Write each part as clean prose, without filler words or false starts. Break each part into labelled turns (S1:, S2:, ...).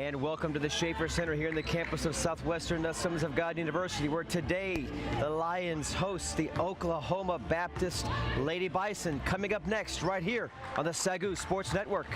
S1: And welcome to the Schaefer Center here in the campus of Southwestern Assemblies of God University, where today the Lions host the Oklahoma Baptist Lady Bison. Coming up next, right here on the SAGU Sports Network.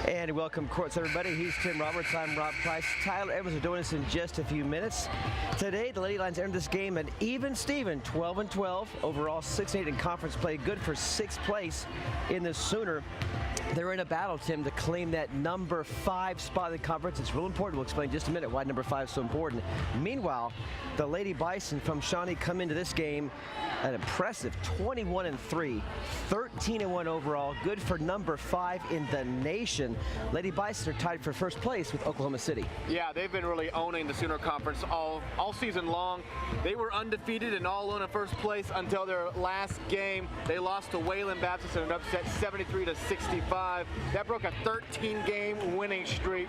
S1: And welcome courts, everybody. He's Tim Roberts. I'm Rob Price. Tyler Evans will join us in just a few minutes. Today, the Lady Lions entered this game at even Steven, 12-12. Overall, 6-8 in conference play. Good for 6th place in the Sooner. They're in a battle, Tim, to claim that number 5 spot in the conference. It's real important. We'll explain in just a minute why number 5 is so important. Meanwhile, the Lady Bison from Shawnee come into this game an impressive 21-3, 13-1 overall. Good for number 5 in the nation. Lady Bison are tied for first place with Oklahoma City.
S2: Yeah, they've been really owning the Sooner Conference all season long. They were undefeated and all alone in first place until their last game. They lost to Wayland Baptist in an upset 73-65. That broke a 13-game winning streak.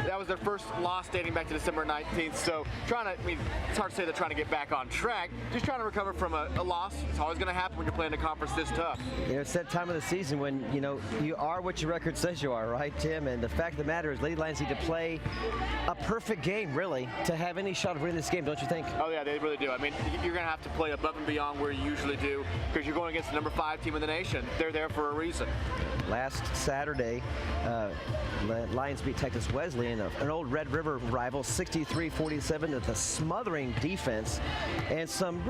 S2: That was their first loss dating back to December 19th. So it's hard to say they're trying to get back on track. Just trying to recover from a loss. It's always going to happen when you're playing a conference this tough.
S1: You know, it's that time of the season when, you know, you are what your record says you are, right, Tim? And the fact of the matter is Lady Lions need to play a perfect game, really, to have any shot of winning this game, don't you think?
S2: Oh, yeah, they really do. I mean, you're going to have to play above and beyond where you usually do because you're going against the number 5 team in the nation. They're there for a reason.
S1: Last Saturday, Lions beat Texas Wesleyan, an old Red River rival, 63-47 with a smothering defense and some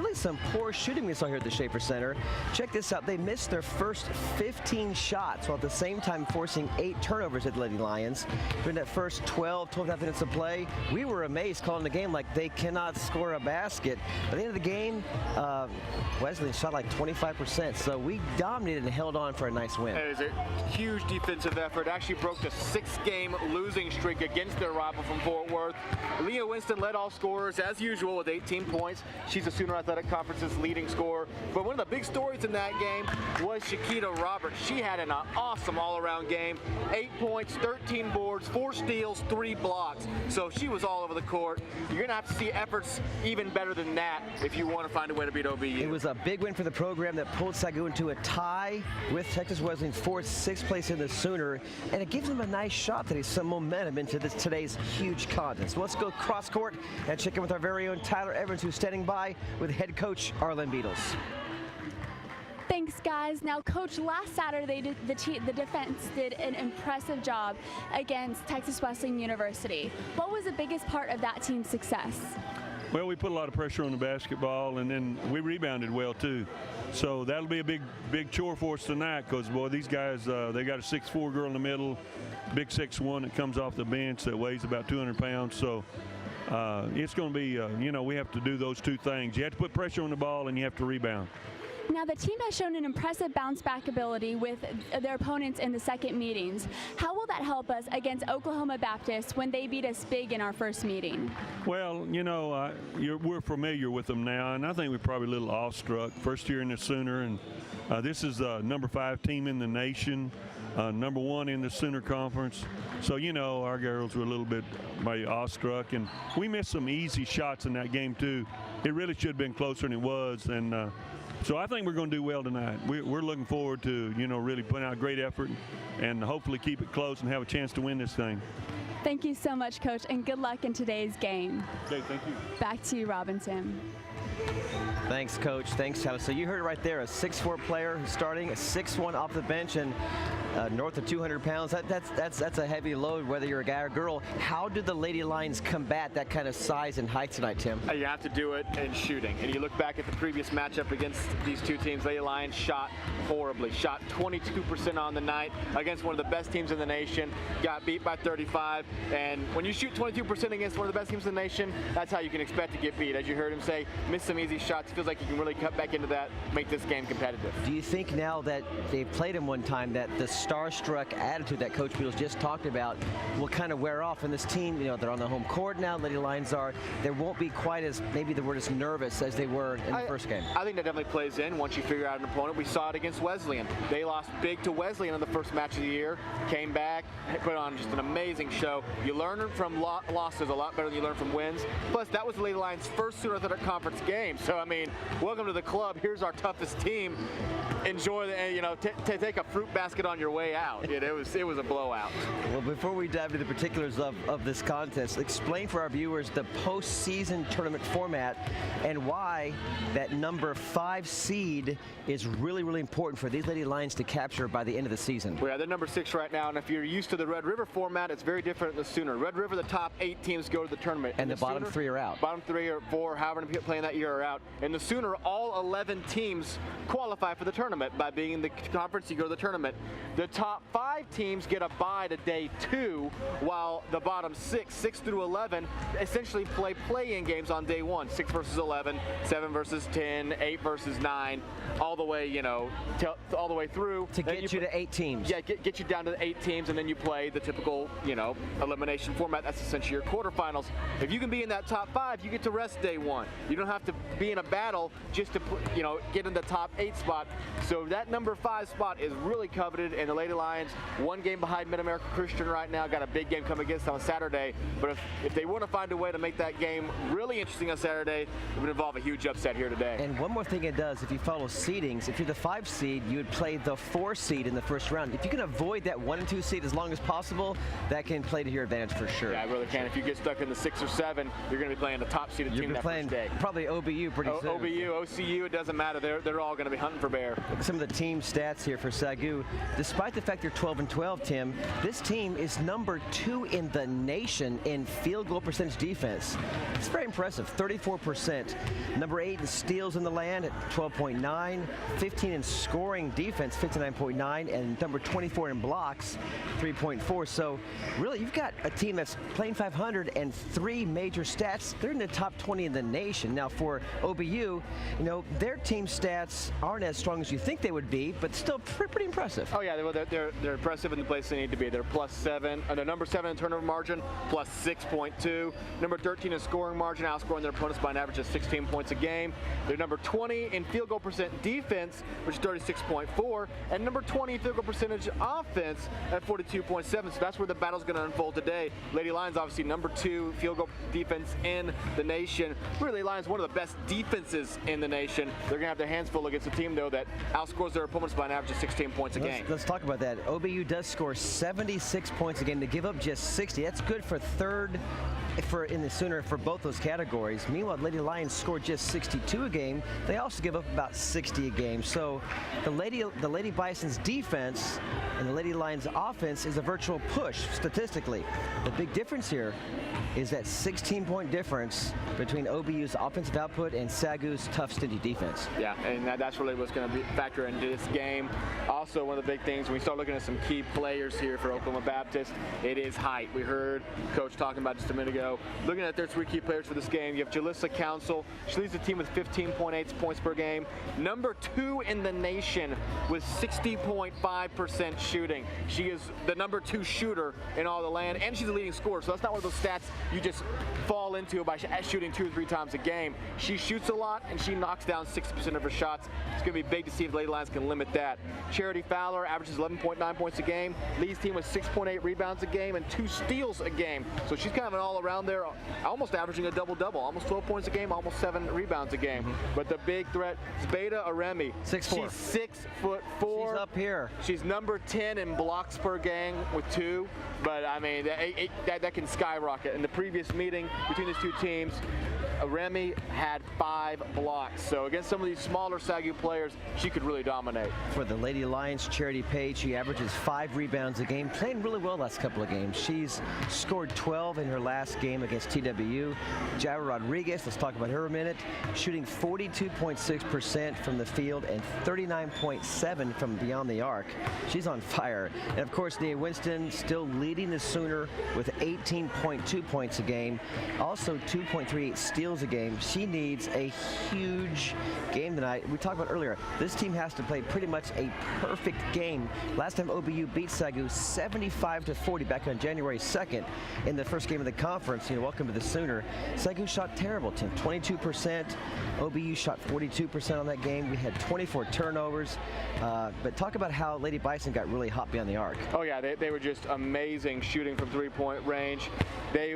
S1: poor shooting we saw here at the Schaefer Center. Check this out. They missed their first 15 shots while at the same time forcing 8 turnovers at the Lady Lions. During that first 12.5 minutes of play, we were amazed calling the game like they cannot score a basket. By the end of the game, Wesleyan shot like 25%, so we dominated and held on for a nice win.
S2: It was a huge defensive effort. Actually broke the 6-game losing streak against their rival from Fort Worth. Leah Winston led all scorers as usual with 18 points. She's the Sooner Athletic Conference's leading scorer. But one of the big stories in that game was Shakita Roberts. She had an awesome all-around game. 8 points, 13 boards, 4 steals, 3 blocks. So she was all over the court. You're going to have to see efforts even better than that if you want to find a way to beat OBU.
S1: It was a big win for the program that pulled SAGU into a tie with Texas Wesleyan for 6th place in the Sooner, and it gives them a nice shot to some momentum into today's huge contest. So let's go cross court and check in with our very own Tyler Evans, who's standing by with head coach Arlen Beatles.
S3: Thanks, guys. Now, Coach, last Saturday, the defense did an impressive job against Texas Wesleyan University. What was the biggest part of that team's success?
S4: Well, we put a lot of pressure on the basketball, and then we rebounded well, too. So that'll be a big chore for us tonight because, boy, these guys, they got a 6'4" girl in the middle, big 6'1" that comes off the bench that weighs about 200 pounds. So it's going to be, you know, we have to do those 2 things. You have to put pressure on the ball, and you have to rebound.
S3: Now, the team has shown an impressive bounce-back ability with their opponents in the second meetings. How will that help us against Oklahoma Baptist when they beat us big in our first meeting?
S4: Well, you know, we're familiar with them now, and I think we're probably a little awestruck. First year in the Sooner, and this is the number 5 team in the nation, number 1 in the Sooner Conference. So, you know, our girls were a little bit awestruck, and we missed some easy shots in that game, too. It really should have been closer than it was, and so I think we're going to do well tonight. We're looking forward to, you know, really putting out a great effort and hopefully keep it close and have a chance to win this thing.
S3: Thank you so much, Coach, and good luck in today's game.
S4: Okay, thank you.
S3: Back to you, Rob and Tim.
S1: Thanks, Coach. Thanks, Tyler. So you heard it right there, a 6'4" player who's starting, a 6'1" off the bench, and north of 200 pounds. That's a heavy load, whether you're a guy or girl. How do the Lady Lions combat that kind of size and height tonight, Tim?
S2: You have to do it in shooting. And you look back at the previous matchup against these two teams, Lady Lions shot horribly. Shot 22% on the night against one of the best teams in the nation. Got beat by 35. And when you shoot 22% against one of the best teams in the nation, that's how you can expect to get beat. As you heard him say, miss some easy shots. Feels like you can really cut back into that, make this game competitive.
S1: Do you think now that they've played him one time that the starstruck attitude that Coach Beals just talked about will kind of wear off? And this team, you know, they're on the home court now, Lady Lions are. There won't be quite as, maybe the word is nervous as they were in the first game.
S2: I think that definitely plays in once you figure out an opponent. We saw it against Wesleyan. They lost big to Wesleyan in the first match of the year, came back, put on just an amazing show. You learn from losses a lot better than you learn from wins. Plus, that was the Lady Lions' first Sooner Athletic Conference game. So, I mean, welcome to the club. Here's our toughest team. Enjoy the, you know, take a fruit basket on your way out. It was a blowout.
S1: Well, before we dive into the particulars of this contest, explain for our viewers the postseason tournament format and why that number 5 seed is really, really important for these Lady Lions to capture by the end of the season.
S2: Well, yeah, they're number 6 right now, and if you're used to the Red River format, it's very different in the Sooner. Red River, the top 8 teams go to the tournament.
S1: And the bottom
S2: Sooner,
S1: 3 are out.
S2: Bottom 3 or 4, however many people playing that year are out. In the Sooner, all 11 teams qualify for the tournament. By being in the conference, you go to the tournament. The top 5 teams get a bye to day 2, while the bottom 6 through 11, essentially play-in games on day 1. 6 versus 11, 7 versus 10, 8 versus 9, all the way, you know, all the way through.
S1: To get you to 8 teams.
S2: Yeah, get you down to 8 teams, and then you play the typical, you know, elimination format. That's essentially your quarterfinals. If you can be in that top 5, you get to rest day 1. You don't have to be in a battle just to, you know, get in the top 8 spot. So that number 5 spot is really coveted, and the Lady Lions, 1 game behind Mid-America Christian right now, got a big game coming against them on Saturday. But if they want to find a way to make that game really interesting on Saturday, it would involve a huge upset here today.
S1: And one more thing it does, if you follow seedings, if you're the 5 seed, you would play the 4 seed in the first round. If you can avoid that 1 and 2 seed as long as possible, that can play to your advantage for sure.
S2: Yeah, I really can. If you get stuck in the 6 or 7, you're going to be playing the top seeded team that first day.
S1: Probably OBU pretty soon.
S2: OBU, OCU, it doesn't matter. They're all going to be hunting for bear.
S1: Some of the team stats here for SAGU. Despite the fact they're 12-12, Tim, this team is number 2 in the nation in field goal percentage defense. It's very impressive, 34%. Number 8 in steals in the land at 12.9, 15 in scoring defense, 59.9, and number 24 in blocks, 3.4. So really, you've got a team that's playing 500 and 3 major stats. They're in the top 20 in the nation. Now for OBU, you know, their team stats aren't as strong as you think they would be, but still pretty impressive.
S2: Oh yeah, they're impressive in the place they need to be. They're +7, they're number 7 in turnover margin, +6.2. Number 13 in scoring margin, outscoring their opponents by an average of 16 points a game. They're number 20 in field goal percent defense, which is 36.4, and number 20 in field goal percentage offense at 42.7. So that's where the battle's going to unfold today. Lady Lions obviously number 2 field goal defense in the nation. Really, Lions one of the best defenses in the nation. They're going to have their hands full against a team though that outscores their opponents by an average of 16 points a game.
S1: Let's talk about that. OBU does score 76 points a game to give up just 60. That's good for third in the Sooner for both those categories. Meanwhile, Lady Lions scored just 62 a game. They also give up about 60 a game. So the Lady Bison's defense and the Lady Lions offense is a virtual push statistically. The big difference here is that 16-point difference between OBU's offensive output and SAGU's tough, stingy defense.
S2: Yeah, and that's really what's going to factor into this game. Also, one of the big things, when we start looking at some key players here for Oklahoma Baptist, it is height. We heard Coach talking about just a minute ago. Looking at their 3 key players for this game, you have Jalissa Council. She leads the team with 15.8 points per game. Number 2 in the nation with 60.5% shooting. She is the number 2 shooter in all the land, and she's a leading scorer. So that's not one of those stats you just fall into by shooting 2 or 3 times a game. She shoots a lot, and she knocks down 60% of her shots. It's going to be big to see if Lady Lions can limit that. Charity Fowler averages 11.9 points a game, leads team with 6.8 rebounds a game and 2 steals a game. So she's kind of an all-around there, almost averaging a double-double, almost 12 points a game, almost 7 rebounds a game. But the big threat is Beta Aremi.
S1: 6'4".
S2: She's 6'4".
S1: She's up here.
S2: She's number 10 in blocks per game with 2, but I mean, that can skyrocket. In the previous meeting between these two teams, Remy had 5 blocks. So against some of these smaller SAGU players, she could really dominate.
S1: For the Lady Lions, Charity Page, she averages 5 rebounds a game, playing really well last couple of games. She's scored 12 in her last game against TWU. Jara Rodriguez, let's talk about her a minute, shooting 42.6% from the field and 39.7% from beyond the arc. She's on fire. And of course, Nia Winston still leading the Sooner with 18.2 points a game, also 2.38 steals a game. She needs a huge game tonight. We talked about earlier, this team has to play pretty much a perfect game. Last time OBU beat SAGU 75-40 back on January 2nd in the first game of the conference. You know, welcome to the Sooner. SAGU shot terrible, Tim, 22%. OBU shot 42% on that game. We had 24 turnovers. But talk about how Lady Bison got really hot beyond the arc.
S2: Oh yeah, they were just amazing shooting from 3-point range. They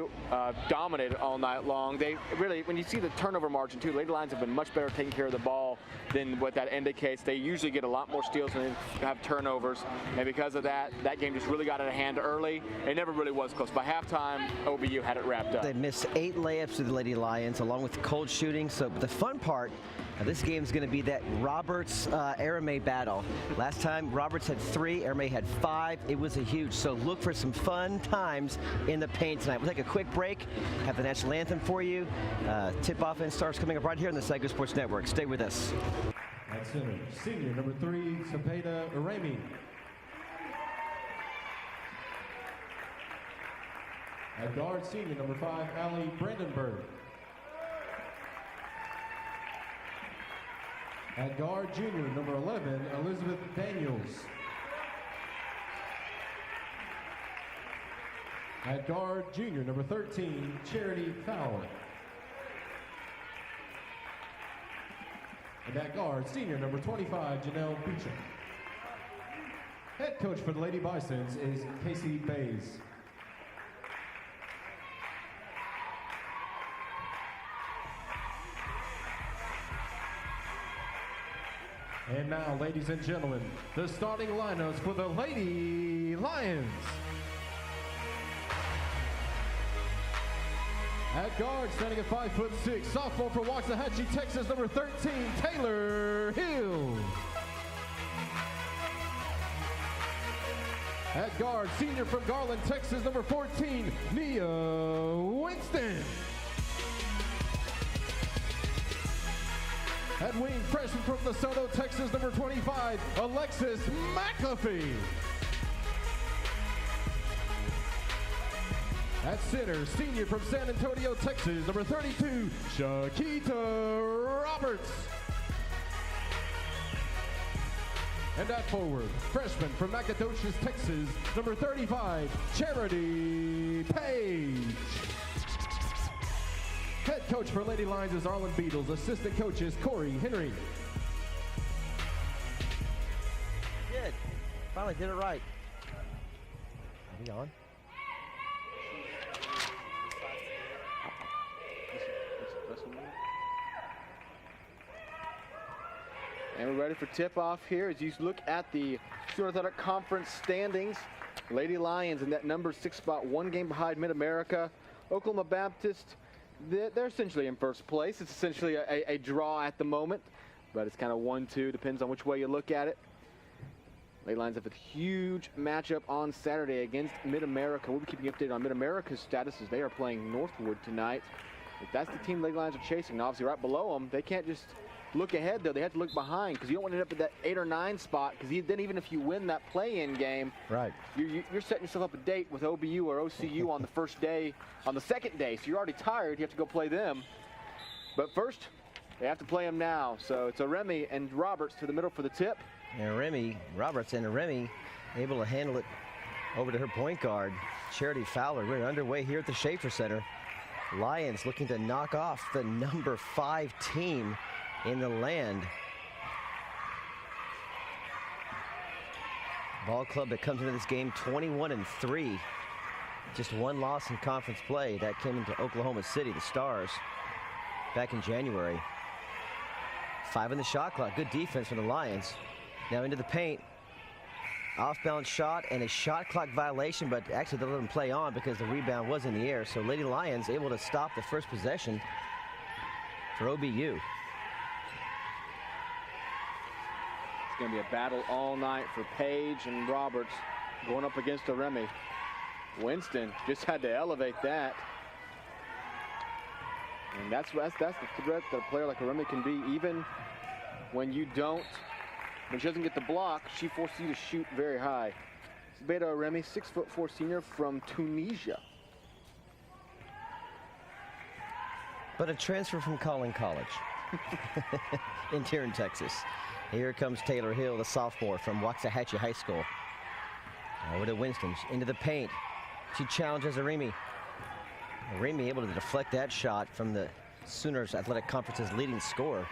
S2: dominated all night long. They really, when you see the turnover margin too, Lady Lions have been much better taking care of the ball than what that indicates. They usually get a lot more steals and they have turnovers. And because of that, that game just really got out of hand early. It never really was close. By halftime, OBU had it wrapped up.
S1: They missed 8 layups to the Lady Lions along with cold shooting. So the fun part of this game is going to be that Roberts Aramay battle. Last time Roberts had 3, Aramay had 5. It was a huge. So look for some fun times in the paint tonight. We'll take a quick break, have the national anthem for you. Tip-off and starts coming up right here on the SAGU Sports Network. Stay with us.
S5: At center, senior number 3, Cepeda Arami. At guard, senior number 5, Allie Brandenburg. At guard, junior number 11, Elizabeth Daniels. At guard, junior number 13, Charity Fowler. And at guard, senior number 25, Janelle Beecham. Head coach for the Lady Bisons is Casey Bays. And now, ladies and gentlemen, the starting lineups for the Lady Lions. At guard, standing at 5'6", sophomore from Waxahachie, Texas, number 13, Taylor Hill. At guard, senior from Garland, Texas, number 14, Nia Winston. At wing, freshman from DeSoto, Texas, number 25, Alexis McAfee. At center, senior from San Antonio, Texas, number 32, Shakita Roberts. And at forward, freshman from Nacogdoches, Texas, number 35, Charity Page. Head coach for Lady Lions is Arlen Beatles. Assistant coach is Corey Henry.
S1: Good. Finally did it right. Are we on?
S2: And we're ready for tip-off here. As you look at the Sooner Athletic Conference standings, Lady Lions in that number 6 spot, 1 game behind Mid-America. Oklahoma Baptist, they're essentially in first place. It's essentially a draw at the moment, but it's kind of 1-2, depends on which way you look at it. Lady Lions have a huge matchup on Saturday against Mid-America. We'll be keeping you updated on Mid-America's status as they are playing Northwood tonight. If that's the team Lady Lions are chasing, and obviously right below them, they can't just look ahead, though. They have to look behind because you don't want to end up at that 8 or 9 spot, because then even if you win that play-in game,
S1: right,
S2: you're setting yourself up a date with OBU or OCU on the first day, on the second day, so you're already tired. You have to go play them. But first, they have to play them now. So it's Remy and Roberts to the middle for the tip.
S1: And Remy, Roberts and Remy able to handle it over to her point guard, Charity Fowler. We're underway here at the Schaefer Center. Lions looking to knock off the number 5 team in the land. Ball club that comes into this game 21-3. Just 1 loss in conference play. That came into Oklahoma City, the Stars, back in January. 5 in the shot clock. Good defense from the Lions. Now into the paint. Off-balance shot and a shot clock violation, but actually they let him play on because the rebound was in the air. So Lady Lions able to stop the first possession for OBU.
S2: It's going to be a battle all night for Page and Roberts going up against Remy. Winston just had to elevate that. And that's the threat that a player like Remy can be. Even when you don't, when she doesn't get the block, she forces you to shoot very high. Sabeda Remy, 6'4" senior from Tunisia.
S1: But a transfer from Collin College in Tarrant, Texas. Here comes Taylor Hill, the sophomore from Waxahachie High School. Over to Winston, into the paint. She challenges Arimi. Arimi able to deflect that shot from the Sooners Athletic Conference's leading scorer.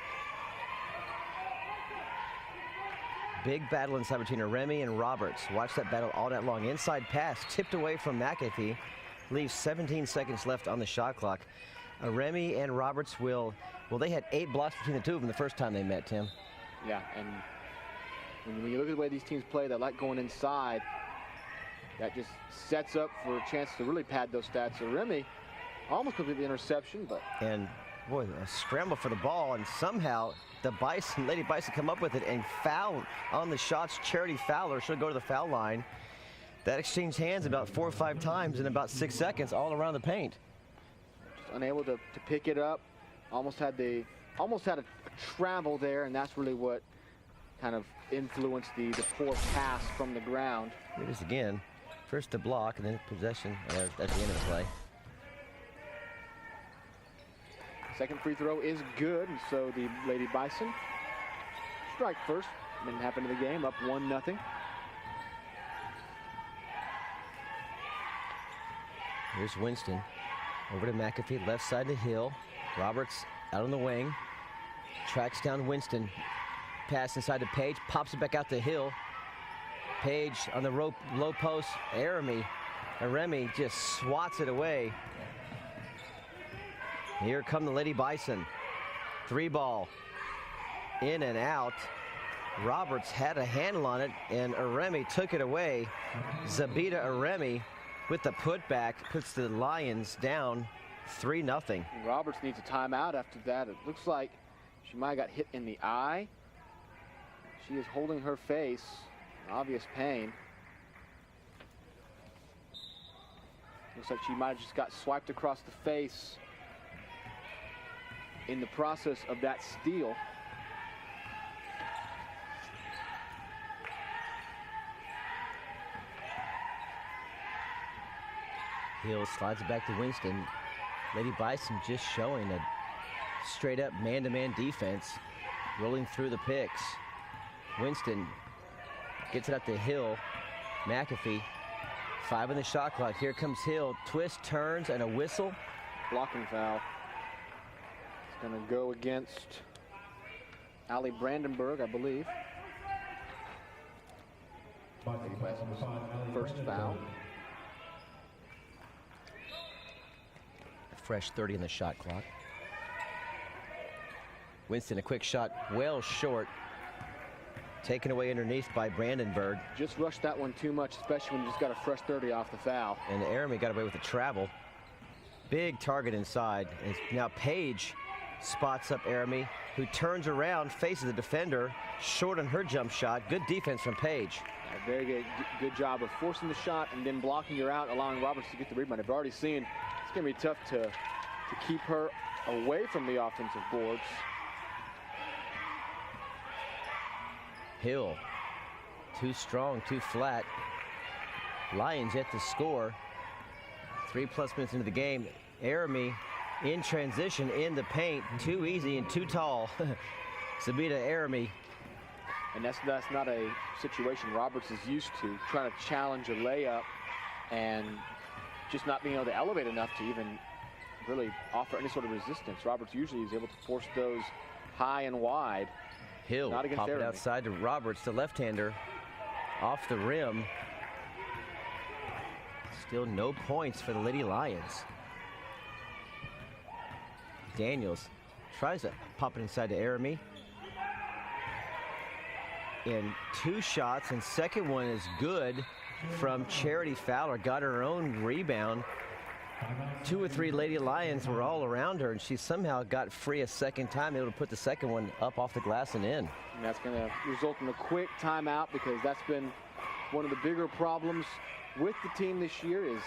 S1: Big battle inside between Aremi and Roberts. Watch that battle all night long. Inside pass tipped away from McAfee. Leaves 17 seconds left on the shot clock. Aremi and Roberts they had 8 blocks between the two of them the first time they met, Tim.
S2: Yeah, and when you look at the way these teams play, they like going inside. That just sets up for a chance to really pad those stats. Aremi almost completed the interception, but...
S1: And, boy, a scramble for the ball, and somehow the Lady Bison come up with it and foul on the shots. Charity Fowler should go to the foul line. That exchanged hands about 4 or 5 times in about 6 seconds all around the paint.
S2: Just unable to pick it up. Almost had a travel there, and that's really what kind of influenced the poor pass from the ground.
S1: Here it is again. First the block and then possession at the end of the play.
S2: Second free throw is good, and so the Lady Bison strike first. Didn't happen to the game, up 1-0.
S1: Here's Winston. Over to McAfee, left side to Hill. Roberts out on the wing. Tracks down Winston. Pass inside to Page, pops it back out to Hill. Page on the low post. Aremi just swats it away. Here come the Lady Bison. 3-ball. In and out. Roberts had a handle on it, and Aremi took it away. Zabita Aremi with the putback puts the Lions down 3-0.
S2: Roberts needs a timeout after that. It looks like she might have got hit in the eye. She is holding her face. Obvious pain. Looks like she might have just got swiped across the face in the process of that steal.
S1: Hill slides it back to Winston. Lady Bison just showing a straight up man-to-man defense, rolling through the picks. Winston gets it up to Hill. McAfee, 5 in the shot clock. Here comes Hill. Twist, turns, and a whistle.
S2: Blocking foul. It's going to go against Allie Brandenburg, I believe. First foul.
S1: A fresh 30 in the shot clock. Winston, a quick shot, well short. Taken away underneath by Brandenburg.
S2: Just rushed that one too much, especially when you just got a fresh 30 off the foul.
S1: And Aremi got away with the travel. Big target inside. And now Page spots up Aremi, who turns around, faces the defender, short on her jump shot. Good defense from Page.
S2: A very good job of forcing the shot and then blocking her out, allowing Roberts to get the rebound. I've already seen it's going to be tough to keep her away from the offensive boards.
S1: Hill, too strong, too flat. Lions yet to score. 3+ minutes into the game. Aremi in transition in the paint. Too easy and too tall. Sabita Aremi.
S2: And that's not a situation Roberts is used to, trying to challenge a layup and just not being able to elevate enough to even really offer any sort of resistance. Roberts usually is able to force those high and wide.
S1: Hill pop it outside to Roberts, the left-hander, off the rim. Still no points for the Lady Lions. Daniels tries to pop it inside to Aremi. in 2 shots, and second one is good from Charity Fowler. Got her own rebound. 2 or 3 Lady Lions were all around her, and she somehow got free a second time, able to put the second one up off the glass and in.
S2: And that's going to result in a quick timeout, because that's been one of the bigger problems with the team this year, is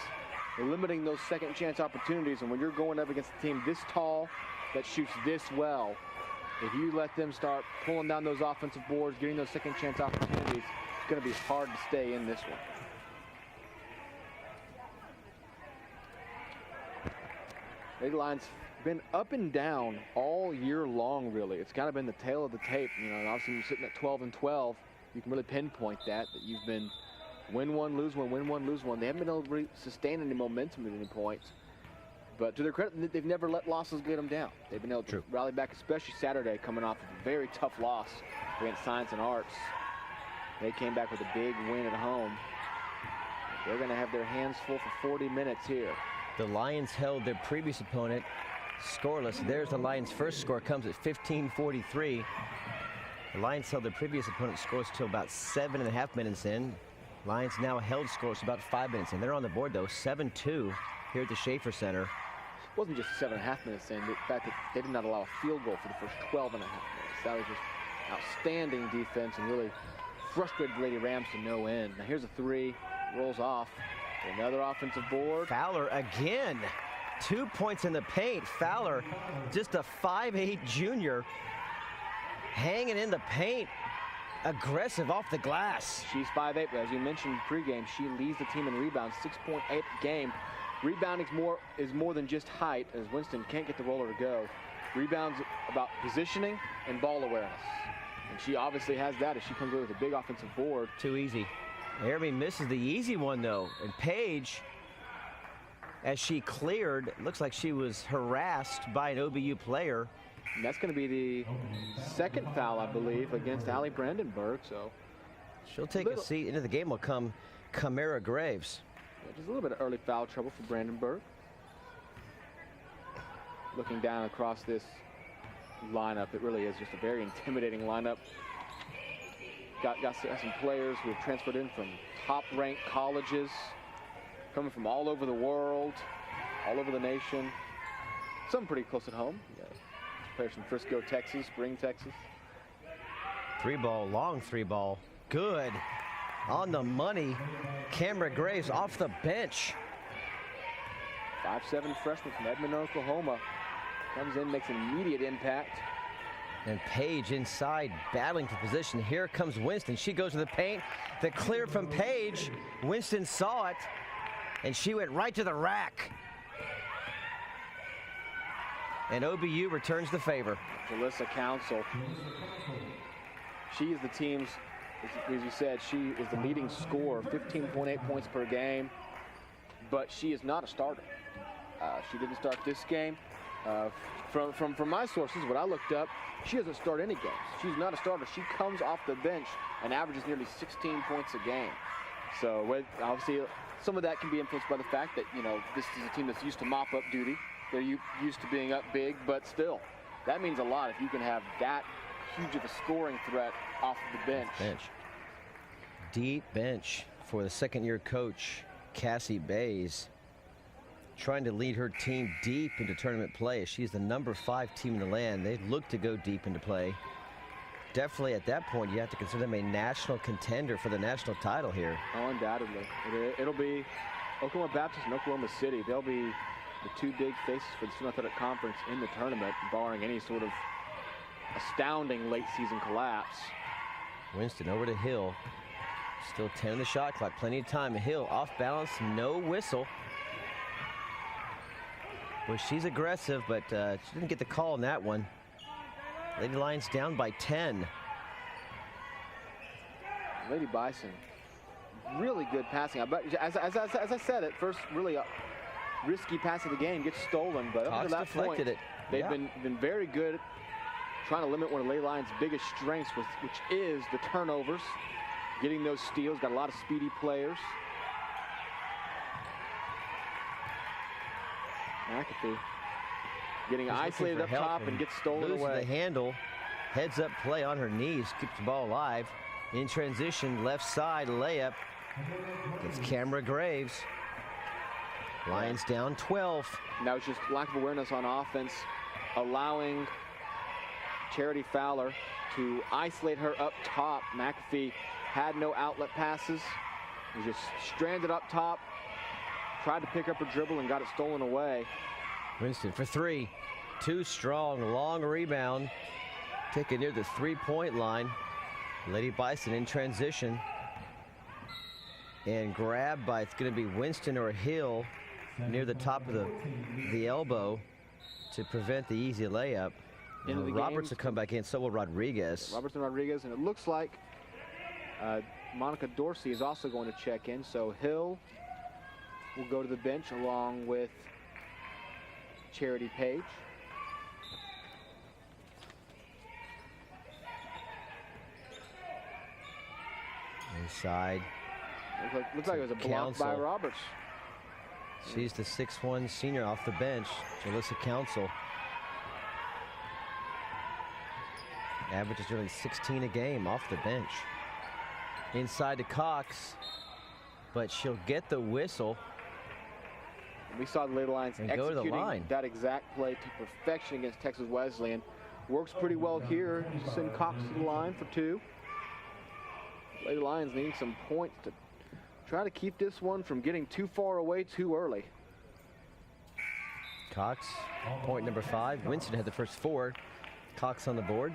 S2: limiting those second chance opportunities. And when you're going up against a team this tall that shoots this well, if you let them start pulling down those offensive boards, getting those second chance opportunities, it's going to be hard to stay in this one. Lady Lions been up and down all year long, really. It's kind of been the tail of the tape. You know, and obviously you're sitting at 12-12. You can really pinpoint that you've been win one, lose one, win one, lose one. They haven't been able to sustain any momentum at any point. But to their credit, they've never let losses get them down. They've been able to rally back, especially Saturday, coming off of a very tough loss against Science and Arts. They came back with a big win at home. They're going to have their hands full for 40 minutes here.
S1: The Lions held their previous opponent scoreless. There's the Lions' first score, comes at 15:43. The Lions held their previous opponent scoreless till about 7.5 minutes in. Lions now held scoreless about 5 minutes in. They're on the board, though, 7-2 here at the Schaefer Center.
S2: It wasn't just 7.5 minutes in. The fact that they did not allow a field goal for the first 12.5 minutes. That was just outstanding defense and really frustrated Lady Rams to no end. Now here's a 3, rolls off. Another offensive board.
S1: Fowler again. 2 points in the paint. Fowler, just a 5'8" junior, hanging in the paint, aggressive off the glass.
S2: She's 5'8", but as you mentioned pregame, she leads the team in rebounds, 6.8 game. Rebounding is more than just height, as Winston can't get the roller to go. Rebounds about positioning and ball awareness. And she obviously has that as she comes away with a big offensive board.
S1: Too easy. Jeremy misses the easy one, though. And Paige, as she cleared, looks like she was harassed by an OBU player.
S2: And that's going to be the second foul, I believe, against Allie Brandenburg. So
S1: she'll take a seat. Into the game will come Camara Graves.
S2: Yeah, just a little bit of early foul trouble for Brandenburg. Looking down across this lineup, it really is just a very intimidating lineup. Got some players who have transferred in from top-ranked colleges, coming from all over the world, all over the nation. Some pretty close at home. Players from Frisco, Texas, Spring, Texas.
S1: 3-ball, long 3-ball. Good. On the money. Camara Graves off the bench.
S2: 5'7" freshman from Edmond, Oklahoma. Comes in, makes an immediate impact.
S1: And Paige inside, battling for position. Here comes Winston. She goes to the paint. The clear from Paige. Winston saw it, and she went right to the rack. And OBU returns the favor.
S2: Alyssa Council. She is the team's, as you said, she is the leading scorer, 15.8 points per game. But she is not a starter. She didn't start this game. From my sources, what I looked up, she doesn't start any games. She's not a starter. She comes off the bench and averages nearly 16 points a game. So obviously some of that can be influenced by the fact that, you know, this is a team that's used to mop-up duty. They're used to being up big, but still, that means a lot if you can have that huge of a scoring threat off the bench.
S1: Deep bench for the second-year coach, Cassie Bays, trying to lead her team deep into tournament play. She's the number 5 team in the land. They look to go deep into play. Definitely at that point, you have to consider them a national contender for the national title here.
S2: Oh, undoubtedly. It'll be Oklahoma Baptist and Oklahoma City. They'll be the 2 big faces for the Student Athletic Conference in the tournament, barring any sort of astounding late season collapse.
S1: Winston over to Hill. Still 10 on the shot clock, plenty of time. Hill off balance, no whistle. Well, she's aggressive, but she didn't get the call on that one. Lady Lions down by 10.
S2: Lady Bison, really good passing. As I said, at first, really risky pass of the game gets stolen, but up to that point, they've been very good trying to limit one of Lady Lions' biggest strengths, which is the turnovers, getting those steals. Got a lot of speedy players. McAfee getting isolated up top and gets stolen away.
S1: The handle, heads up play on her knees, keeps the ball alive. In transition, left side layup. It's Camera Graves. Lions down 12.
S2: And that was just lack of awareness on offense, allowing Charity Fowler to isolate her up top. McAfee had no outlet passes. Was just stranded up top. Tried to pick up a dribble and got it stolen away.
S1: Winston for three. Too strong, long rebound. Taken near the three-point line. Lady Bison in transition. And grabbed by, it's going to be Winston or Hill near the top of the elbow to prevent the easy layup. Roberts will come back in, so will Rodriguez.
S2: Roberts and Rodriguez, and it looks like Monica Dorsey is also going to check in, so Hill will go to the bench along with Charity Page.
S1: Inside.
S2: Looks like it was a block by Roberts.
S1: She's the 6'1" senior off the bench, Jalissa Council. Averages nearly 16 a game off the bench. Inside to Cox, but she'll get the whistle.
S2: We saw the Lady Lions executing
S1: that
S2: exact play to perfection against Texas Wesleyan. Works pretty well here. Send Cox to the line for two. Lady Lions needing some points to try to keep this one from getting too far away too early.
S1: Cox, point number 5. Winston had the first 4. Cox on the board.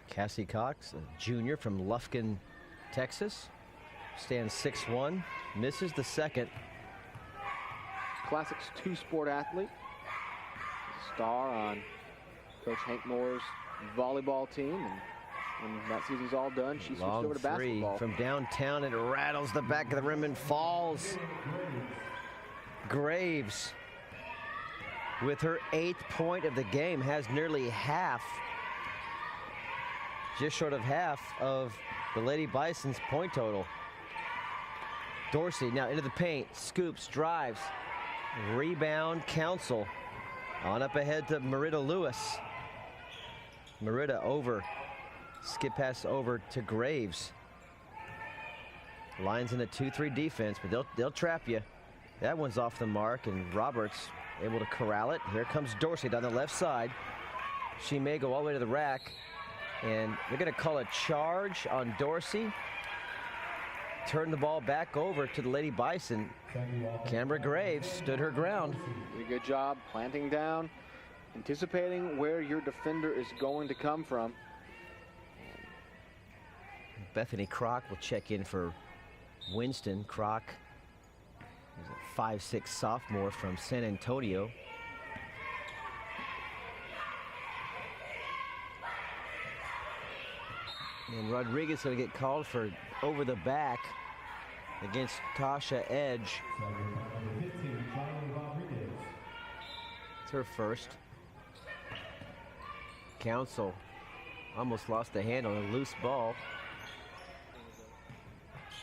S1: Cassie Cox, a junior from Lufkin, Texas. Stands 6'1", misses the second.
S2: Classics 2-sport athlete. Star on Coach Hank Moore's volleyball team. And when that season's all done, she switched over to basketball.
S1: From downtown, it rattles the back of the rim and falls. Graves, with her 8th point of the game, has nearly half, just short of half of the Lady Bison's point total. Dorsey now into the paint, scoops, drives, rebound, Council. On up ahead to Merida Lewis. Merida over, skip pass over to Graves. Lions in a 2-3 defense, but they'll trap you. That one's off the mark, and Roberts able to corral it. Here comes Dorsey down the left side. She may go all the way to the rack, and they're going to call a charge on Dorsey. Turn the ball back over to the Lady Bison. Canberra Graves stood her ground.
S2: Did a good job planting down, anticipating where your defender is going to come from.
S1: Bethany Kroc will check in for Winston. Kroc is a 5'6" sophomore from San Antonio. And Rodriguez going to get called for over the back against Tasha Edge. It's her first. Council almost lost the handle, a loose ball.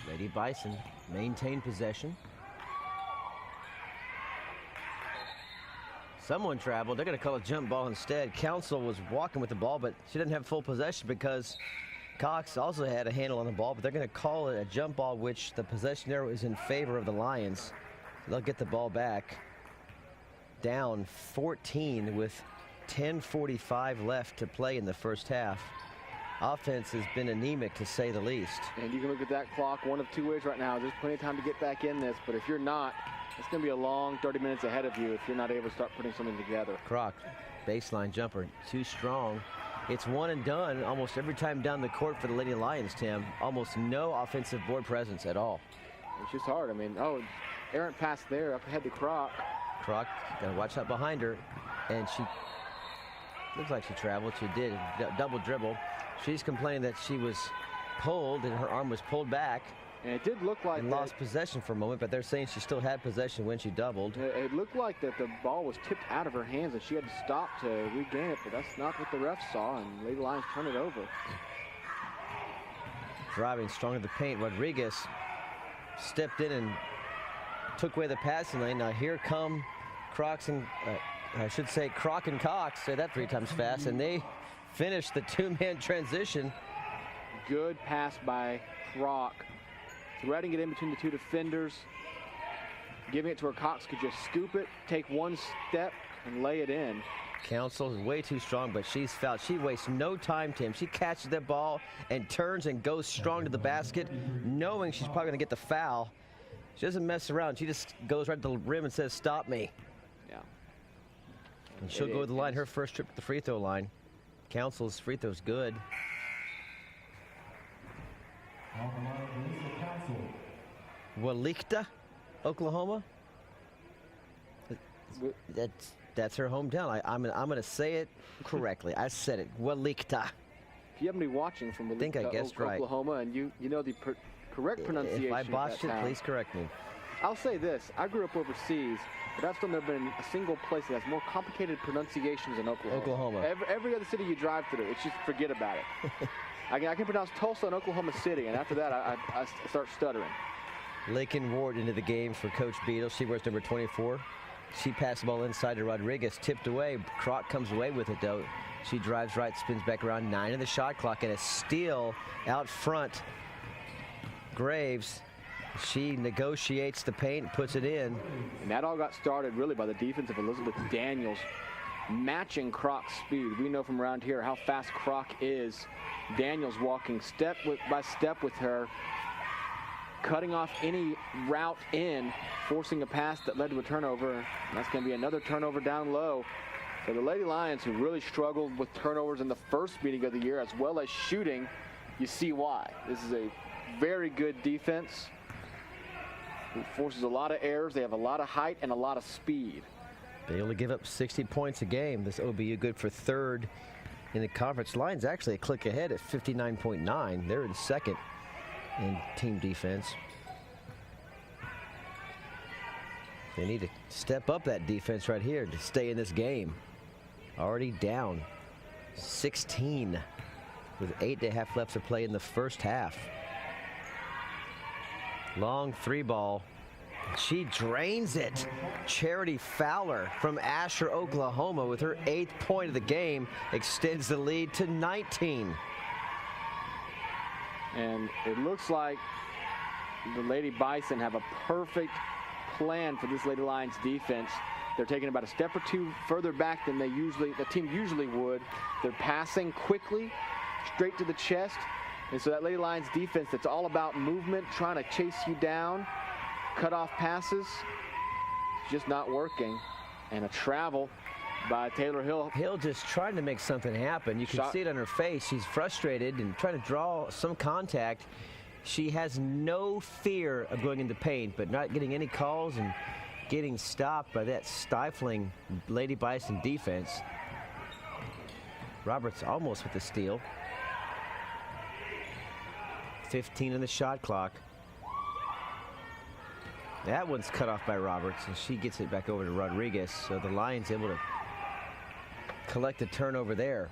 S1: Lady Bison maintained possession. Someone traveled. They're going to call a jump ball instead. Council was walking with the ball, but she didn't have full possession because Cox also had a handle on the ball, but they're going to call it a jump ball, which the possession arrow is in favor of the Lions. They'll get the ball back. Down 14 with 10:45 left to play in the first half. Offense has been anemic, to say the least.
S2: And you can look at that clock one of two ways right now. There's plenty of time to get back in this, but if you're not, it's going to be a long 30 minutes ahead of you if you're not able to start putting something together.
S1: Kroc, baseline jumper, too strong. It's one and done almost every time down the court for the Lady Lions, Tim. Almost no offensive board presence at all.
S2: It's just hard. I mean, errant pass there up ahead to Kroc.
S1: Kroc, got to watch out behind her. And she looks like she traveled. She did, double dribble. She's complaining that she was pulled and her arm was pulled back.
S2: And it did look like
S1: and lost possession for a moment, but they're saying she still had possession when she doubled.
S2: It looked like that the ball was tipped out of her hands and she had to stop to regain it, but that's not what the refs saw, and Lady Lions turned it over.
S1: Driving strong in the paint, Rodriguez stepped in and took away the passing lane. Now here come Crocs and, I should say Croc and Cox, say that 3 times fast, and they finished the 2-man transition.
S2: Good pass by Croc, threading it in between the 2 defenders, giving it to where Cox could just scoop it, take 1 step, and lay it in.
S1: Council is way too strong, but she's fouled. She wastes no time, Tim. She catches that ball and turns and goes strong to the basket, knowing she's probably going to get the foul. She doesn't mess around. She just goes right to the rim and says, "Stop me."
S2: Yeah.
S1: And she'll go to the line, her first trip to the free throw line. Council's free throw's good.
S5: On the line, Council.
S1: Walikta, Oklahoma. That's her hometown. I'm going to say it correctly. I said it. Walikta.
S2: If you happen to be watching from
S1: think I guessed right.
S2: Oklahoma, and you know the correct pronunciation.
S1: If I
S2: of
S1: botched
S2: that
S1: it,
S2: town.
S1: please correct me.
S2: I'll say this. I grew up overseas, but I've still never been in a single place that has more complicated pronunciations than Oklahoma. Every other city you drive through, it's just forget about it. I can pronounce Tulsa and Oklahoma City, and after that, I start stuttering.
S1: Lakin Ward into the game for Coach Beadle. She wears number 24. She passed the ball inside to Rodriguez, tipped away. Croc comes away with it, though. She drives right, spins back around, 9 in the shot clock, and a steal out front. Graves, she negotiates the paint, puts it in.
S2: And that all got started really by the defense of Elizabeth Daniels, matching Croc's speed. We know from around here how fast Croc is. Daniels walking step by step with her, cutting off any route in, forcing a pass that led to a turnover. And that's going to be another turnover down low. So the Lady Lions, who really struggled with turnovers in the first meeting of the year, as well as shooting, you see why. This is a very good defense. It forces a lot of errors. They have a lot of height and a lot of speed.
S1: They only give up 60 points a game. This OBU good for 3rd in the conference. Lions actually a click ahead at 59.9. They're in 2nd in team defense. They need to step up that defense right here to stay in this game. Already down 16 with 8.5 left to play in the first half. Long 3 ball. She drains it. Charity Fowler from Asher, Oklahoma, with her 8th point of the game, extends the lead to 19.
S2: And it looks like the Lady Bison have a perfect plan for this Lady Lions defense. They're taking about a step or 2 further back than the team usually would. They're passing quickly, straight to the chest. And so that Lady Lions defense that's all about movement, trying to chase you down, cut off passes, just not working. And a travel by Taylor Hill.
S1: Hill just trying to make something happen. You can see it on her face. She's frustrated and trying to draw some contact. She has no fear of going into paint, but not getting any calls and getting stopped by that stifling Lady Bison defense. Roberts almost with the steal. 15 in the shot clock. That one's cut off by Roberts, and she gets it back over to Rodriguez. So the Lions able to collect a turnover there.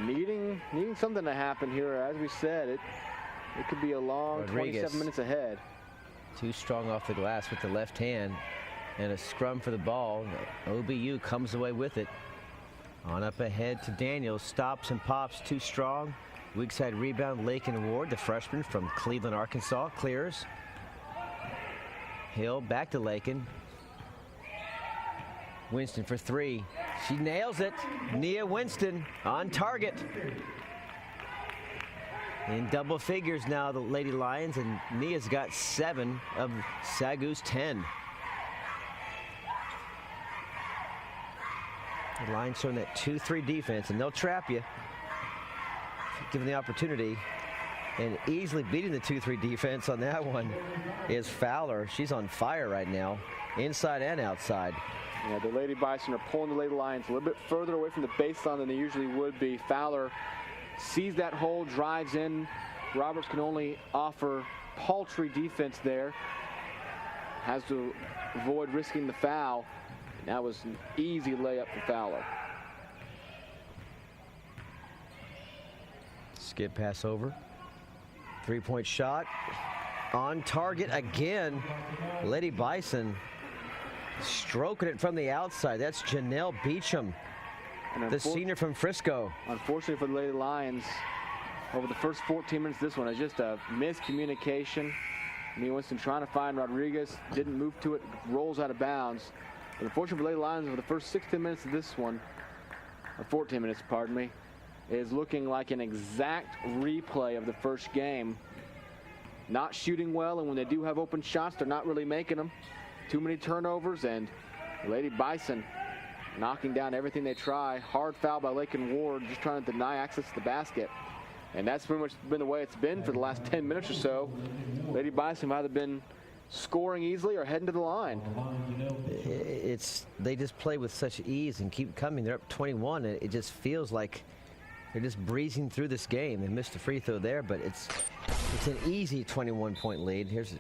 S2: Needing something to happen here. As we said, it could be a long
S1: Rodriguez,
S2: 27 minutes ahead.
S1: Too strong off the glass with the left hand, and a scrum for the ball. OBU comes away with it. On up ahead to Daniels, stops and pops, too strong. Weak side rebound, Lakin Ward, the freshman from Cleveland, Arkansas, clears. Hill back to Lakin. Winston for 3. She nails it. Nia Winston on target. In double figures now, the Lady Lions, and Nia's got 7 of SAGU's 10. The Lions showing that 2-3 defense, and they'll trap you, given the opportunity. And easily beating the 2-3 defense on that one is Fowler. She's on fire right now, inside and outside.
S2: Yeah, the Lady Bison are pulling the Lady Lions a little bit further away from the baseline than they usually would be. Fowler sees that hole, drives in. Roberts can only offer paltry defense there. Has to avoid risking the foul. And that was an easy layup for Fowler.
S1: Skip pass over. 3-point shot on target again. Lady Bison Stroking it from the outside. That's Janelle Beecham, the senior from Frisco.
S2: Unfortunately for the Lady Lions, over the first 14 minutes, this one is just a miscommunication. Nia Winston trying to find Rodriguez, didn't move to it, rolls out of bounds. But unfortunately for Lady Lions, over the first 16 minutes of this one, or 14 minutes, pardon me, is looking like an exact replay of the first game. Not shooting well, and when they do have open shots, they're not really making them. Too many turnovers, and Lady Bison knocking down everything they try. Hard foul by Lakin Ward, just trying to deny access to the basket. And that's pretty much been the way it's been for the last 10 minutes or so. Lady Bison have either been scoring easily or heading to the line.
S1: They just play with such ease and keep coming. They're up 21. It just feels like they're just breezing through this game. They missed a free throw there, but it's an easy 21-point lead. Here's a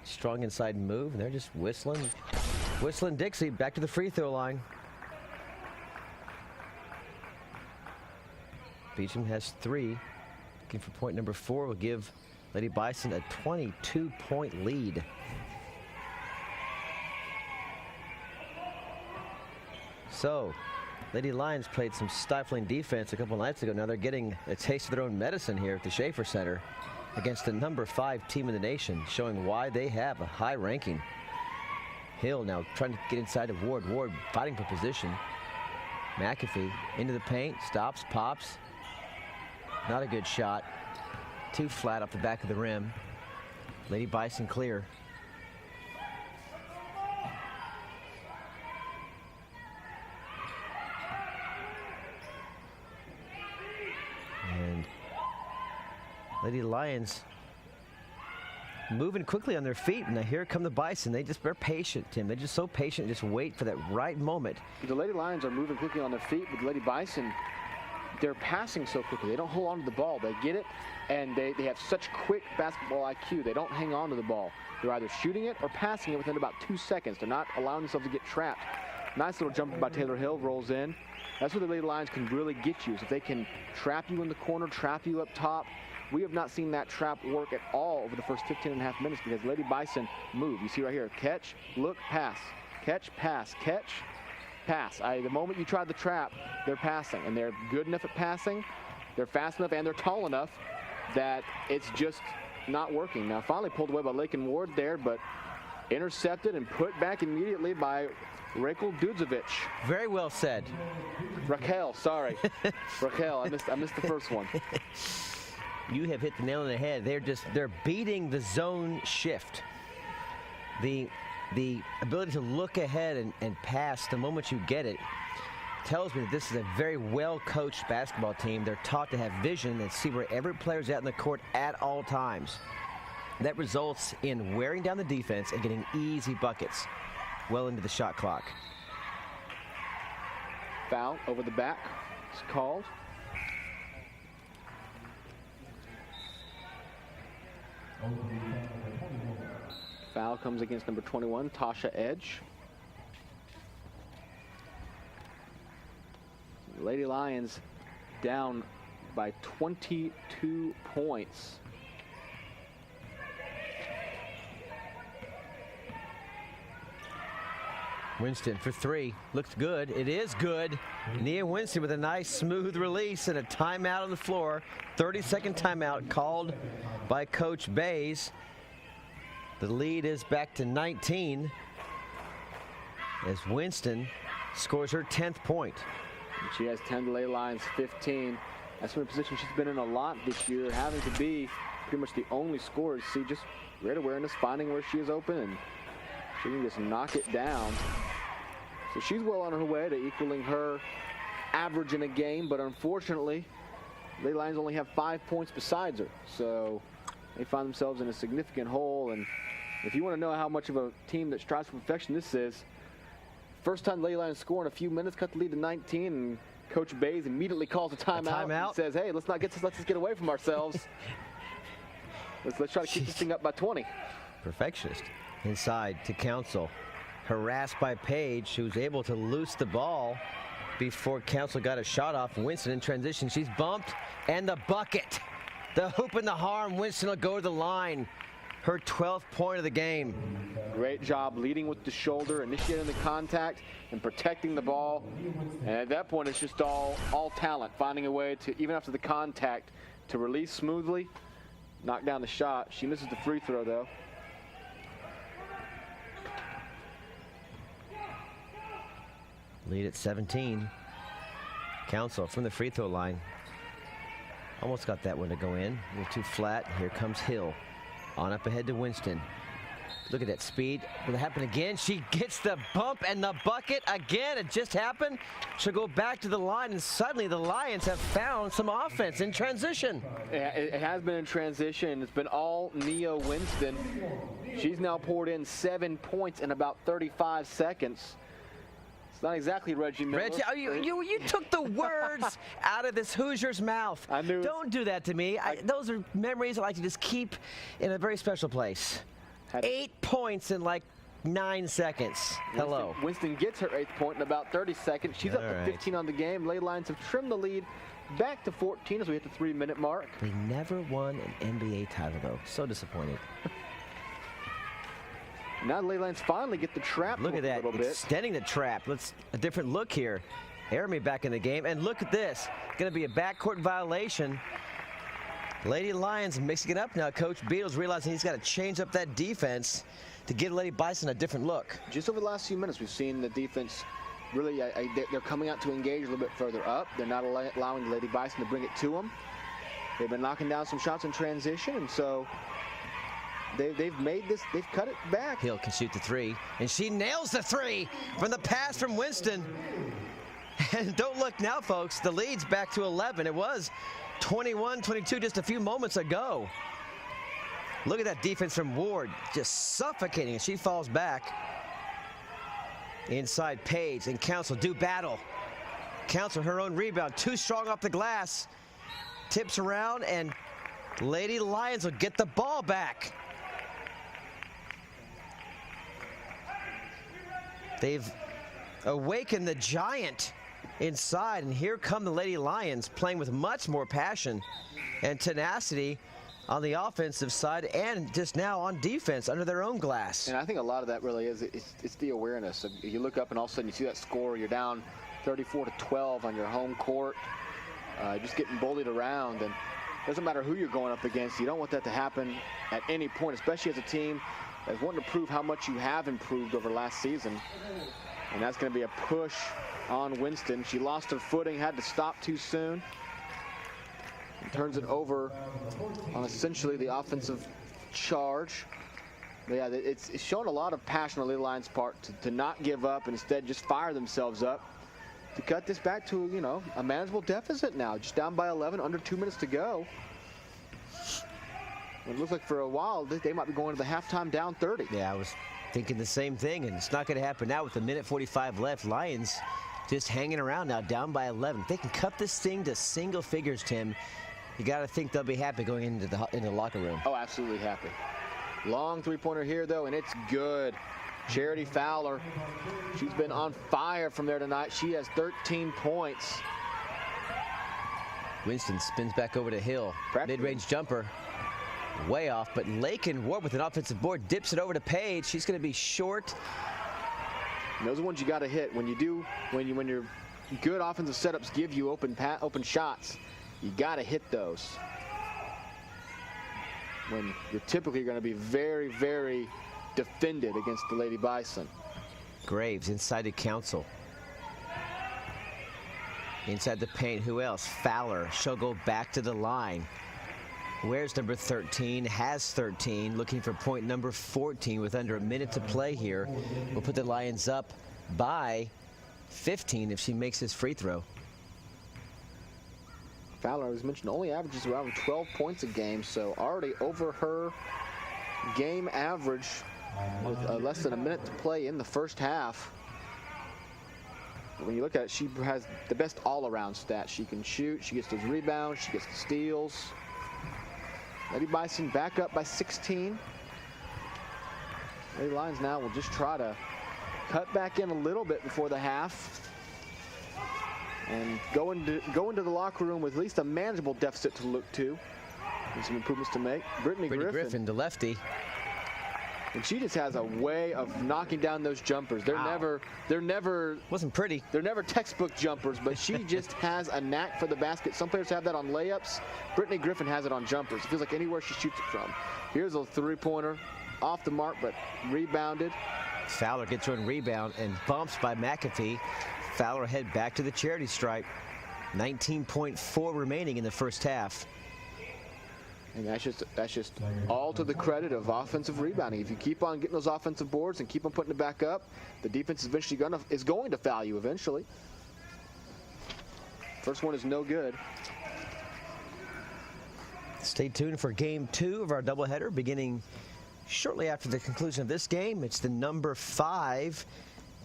S1: strong inside move, and they're just whistling Dixie back to the free throw line. Beecham has 3. Looking for point number 4 will give Lady Bison a 22-point lead. So, Lady Lions played some stifling defense a couple nights ago. Now they're getting a taste of their own medicine here at the Schaefer Center against the number 5 team in the nation, showing why they have a high ranking. Hill now trying to get inside of Ward. Ward fighting for position. McAfee into the paint, stops, pops. Not a good shot. Too flat off the back of the rim. Lady Bison clear. And Lady Lions moving quickly on their feet. And now here come the Bison. They're patient, Tim. They're just so patient, just wait for that right moment.
S2: The Lady Lions are moving quickly on their feet, but the Lady Bison, they're passing so quickly. They don't hold on to the ball. They get it, and they have such quick basketball IQ. They don't hang on to the ball. They're either shooting it or passing it within about 2 seconds. They're not allowing themselves to get trapped. Nice little jumper by Taylor Hill, rolls in. That's where the Lady Lions can really get you, is if they can trap you in the corner, trap you up top. We have not seen that trap work at all over the first 15.5 minutes because Lady Bison move. You see right here, catch, look, pass. Catch, pass, catch, pass. The moment you try the trap, they're passing, and they're good enough at passing. They're fast enough, and they're tall enough that it's just not working. Now, finally pulled away by Lakin Ward there, but intercepted and put back immediately by Raquel Dudzovic.
S1: Very well said.
S2: Raquel, sorry. Raquel, I missed the first one.
S1: You have hit the nail on the head. They're beating the zone shift. The ability to look ahead and pass the moment you get it tells me that this is a very well-coached basketball team. They're taught to have vision and see where every player's at in the court at all times. That results in wearing down the defense and getting easy buckets well into the shot clock.
S2: Foul over the back is called. Foul comes against number 21, Tasha Edge. Lady Lions down by 22 points.
S1: Winston for 3. Looks good. It is good. Nia Winston with a nice smooth release and a timeout on the floor. 30-second timeout called by Coach Bays. The lead is back to 19 as Winston scores her 10th point.
S2: And she has 10 to Lady Lions 15. That's been a position she's been in a lot this year, having to be pretty much the only scorer. See, just great awareness, finding where she is open, and she can just knock it down. So she's well on her way to equaling her average in a game, but unfortunately, Lady Lions only have 5 points besides her. So they find themselves in a significant hole, and if you want to know how much of a team that strives for perfection this is, first time Lady Lions score in a few minutes, cut the lead to 19, and Coach Bays immediately calls a timeout. And says, hey, let's just get away from ourselves. let's try to keep this thing up by 20.
S1: Perfectionist. Inside to Council. Harassed by Page, who's able to loose the ball before Council got a shot off. Winston in transition. She's bumped, and the bucket. The hoop and the harm. Winston will go to the line. her 12th point of the game.
S2: Great job leading with the shoulder, initiating the contact, and protecting the ball. And at that point, it's just all talent, finding a way to, even after the contact, to release smoothly, knock down the shot. She misses the free throw, though.
S1: Lead at 17. Council from the free throw line. Almost got that one to go in. A little too flat. Here comes Hill. On up ahead to Winston. Look at that speed. Will it happen again? She gets the bump and the bucket again. It just happened. She'll go back to the line, and suddenly the Lions have found some offense in transition.
S2: It has been in transition. It's been all Nia Winston. She's now poured in 7 points in about 35 seconds. It's not exactly Reggie Miller.
S1: Reggie, you took the words out of this Hoosier's mouth.
S2: I knew.
S1: Don't do that to me. Those are memories I like to just keep in a very special place. 8 points in like 9 seconds. Hello.
S2: Winston gets her 8th point in about 30 seconds. She's up to 15 on the game. Lady Lions have trimmed the lead back to 14 as we hit the 3-minute mark.
S1: They never won an NBA title, though. So disappointed.
S2: Now the Lady Lions finally get the trap.
S1: Look at that,
S2: a little bit.
S1: extending the trap. Let's a different look here. Aramy back in the game, and look at this. Going to be a backcourt violation. Lady Lions mixing it up now. Coach Beatles realizing he's got to change up that defense to give Lady Bison a different look.
S2: Just over the last few minutes, we've seen the defense really, they're coming out to engage a little bit further up. They're not allowing the Lady Bison to bring it to them. They've been knocking down some shots in transition, and so they've made this, they've cut it back.
S1: Hill can shoot the three, and she nails the three from the pass from Winston. And don't look now, folks, the lead's back to 11. It was 21-22 just a few moments ago. Look at that defense from Ward, just suffocating as she falls back. Inside Page, and Council do battle. Council her own rebound, too strong off the glass. Tips around, and Lady Lions will get the ball back. They've awakened the giant inside, and here come the Lady Lions playing with much more passion and tenacity on the offensive side, and just now on defense under their own glass.
S2: And I think a lot of that really is it's the awareness. You look up and all of a sudden you see that score, you're down 34-12 on your home court, just getting bullied around, and it doesn't matter who you're going up against. You don't want that to happen at any point, especially as a team that's wanting to prove how much you have improved over last season. And that's going to be a push on Winston. She lost her footing, had to stop too soon. And turns it over on essentially the offensive charge. But yeah, it's shown a lot of passion on the Lady Lions' part to not give up and instead just fire themselves up to cut this back to, you know, a manageable deficit now. Just down by 11, under 2 minutes to go. It looks like for a while they might be going to the halftime down 30.
S1: Yeah, I was thinking the same thing, and it's not going to happen now with a minute 45 left. Lions just hanging around now, down by 11. If they can cut this thing to single figures, Tim, you got to think they'll be happy going into the locker room.
S2: Oh, absolutely happy. Long three-pointer here, though, and it's good. Charity Fowler, she's been on fire from there tonight. She has 13 points.
S1: Winston spins back over to Hill. Mid-range jumper. Way off, but Lakin Ward with an offensive board dips it over to Page. She's going to be short.
S2: And those are ones you got to hit. When your good offensive setups give you open shots, you got to hit those. When you're typically going to be very, very defended against the Lady Bison.
S1: Graves inside to Council. Inside the paint, who else? Fowler. She'll go back to the line. Where's number 13? Has 13. Looking for point number 14 with under a minute to play here. We'll put the Lions up by 15 if she makes this free throw.
S2: Fowler, as mentioned, only averages around 12 points a game, so already over her game average with less than a minute to play in the first half. When you look at it, she has the best all-around stats. She can shoot, she gets those rebounds, she gets the steals. Lady Bison back up by 16. Lady Lions now will just try to cut back in a little bit before the half and go into the locker room with at least a manageable deficit to look to. There's some improvements to make. Brittany Griffin,
S1: the lefty.
S2: and she just has a way of knocking down those jumpers. They're never
S1: Wasn't pretty.
S2: They're never textbook jumpers, but she just has a knack for the basket. Some players have that on layups. Brittany Griffin has it on jumpers. It feels like anywhere she shoots it from. Here's a three-pointer, off the mark, but rebounded.
S1: Fowler gets one rebound and bumps by McAfee. Fowler head back to the charity stripe. 19.4 remaining in the first half.
S2: And that's just all to the credit of offensive rebounding. If you keep on getting those offensive boards and keep on putting it back up, the defense is going to foul you eventually. First one is no good.
S1: Stay tuned for game 2 of our doubleheader beginning shortly after the conclusion of this game. It's the number 5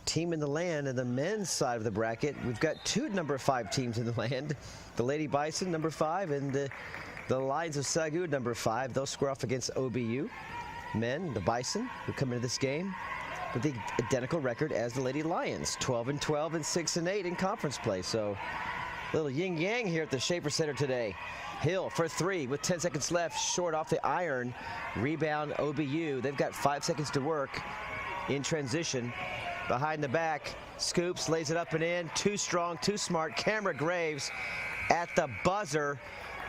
S1: team in the land in the men's side of the bracket. We've got 2 number 5 teams in the land. The Lady Bison, number 5, and the Lions of SAGU, number 5. They'll square off against OBU. Men, the Bison, who come into this game with the identical record as the Lady Lions, 12-12 and 6-8 in conference play. So a little yin-yang here at the Schaefer Center today. Hill for 3 with 10 seconds left, short off the iron. Rebound OBU. They've got 5 seconds to work in transition. Behind the back, scoops, lays it up and in. Too strong, too smart. Camera Graves at the buzzer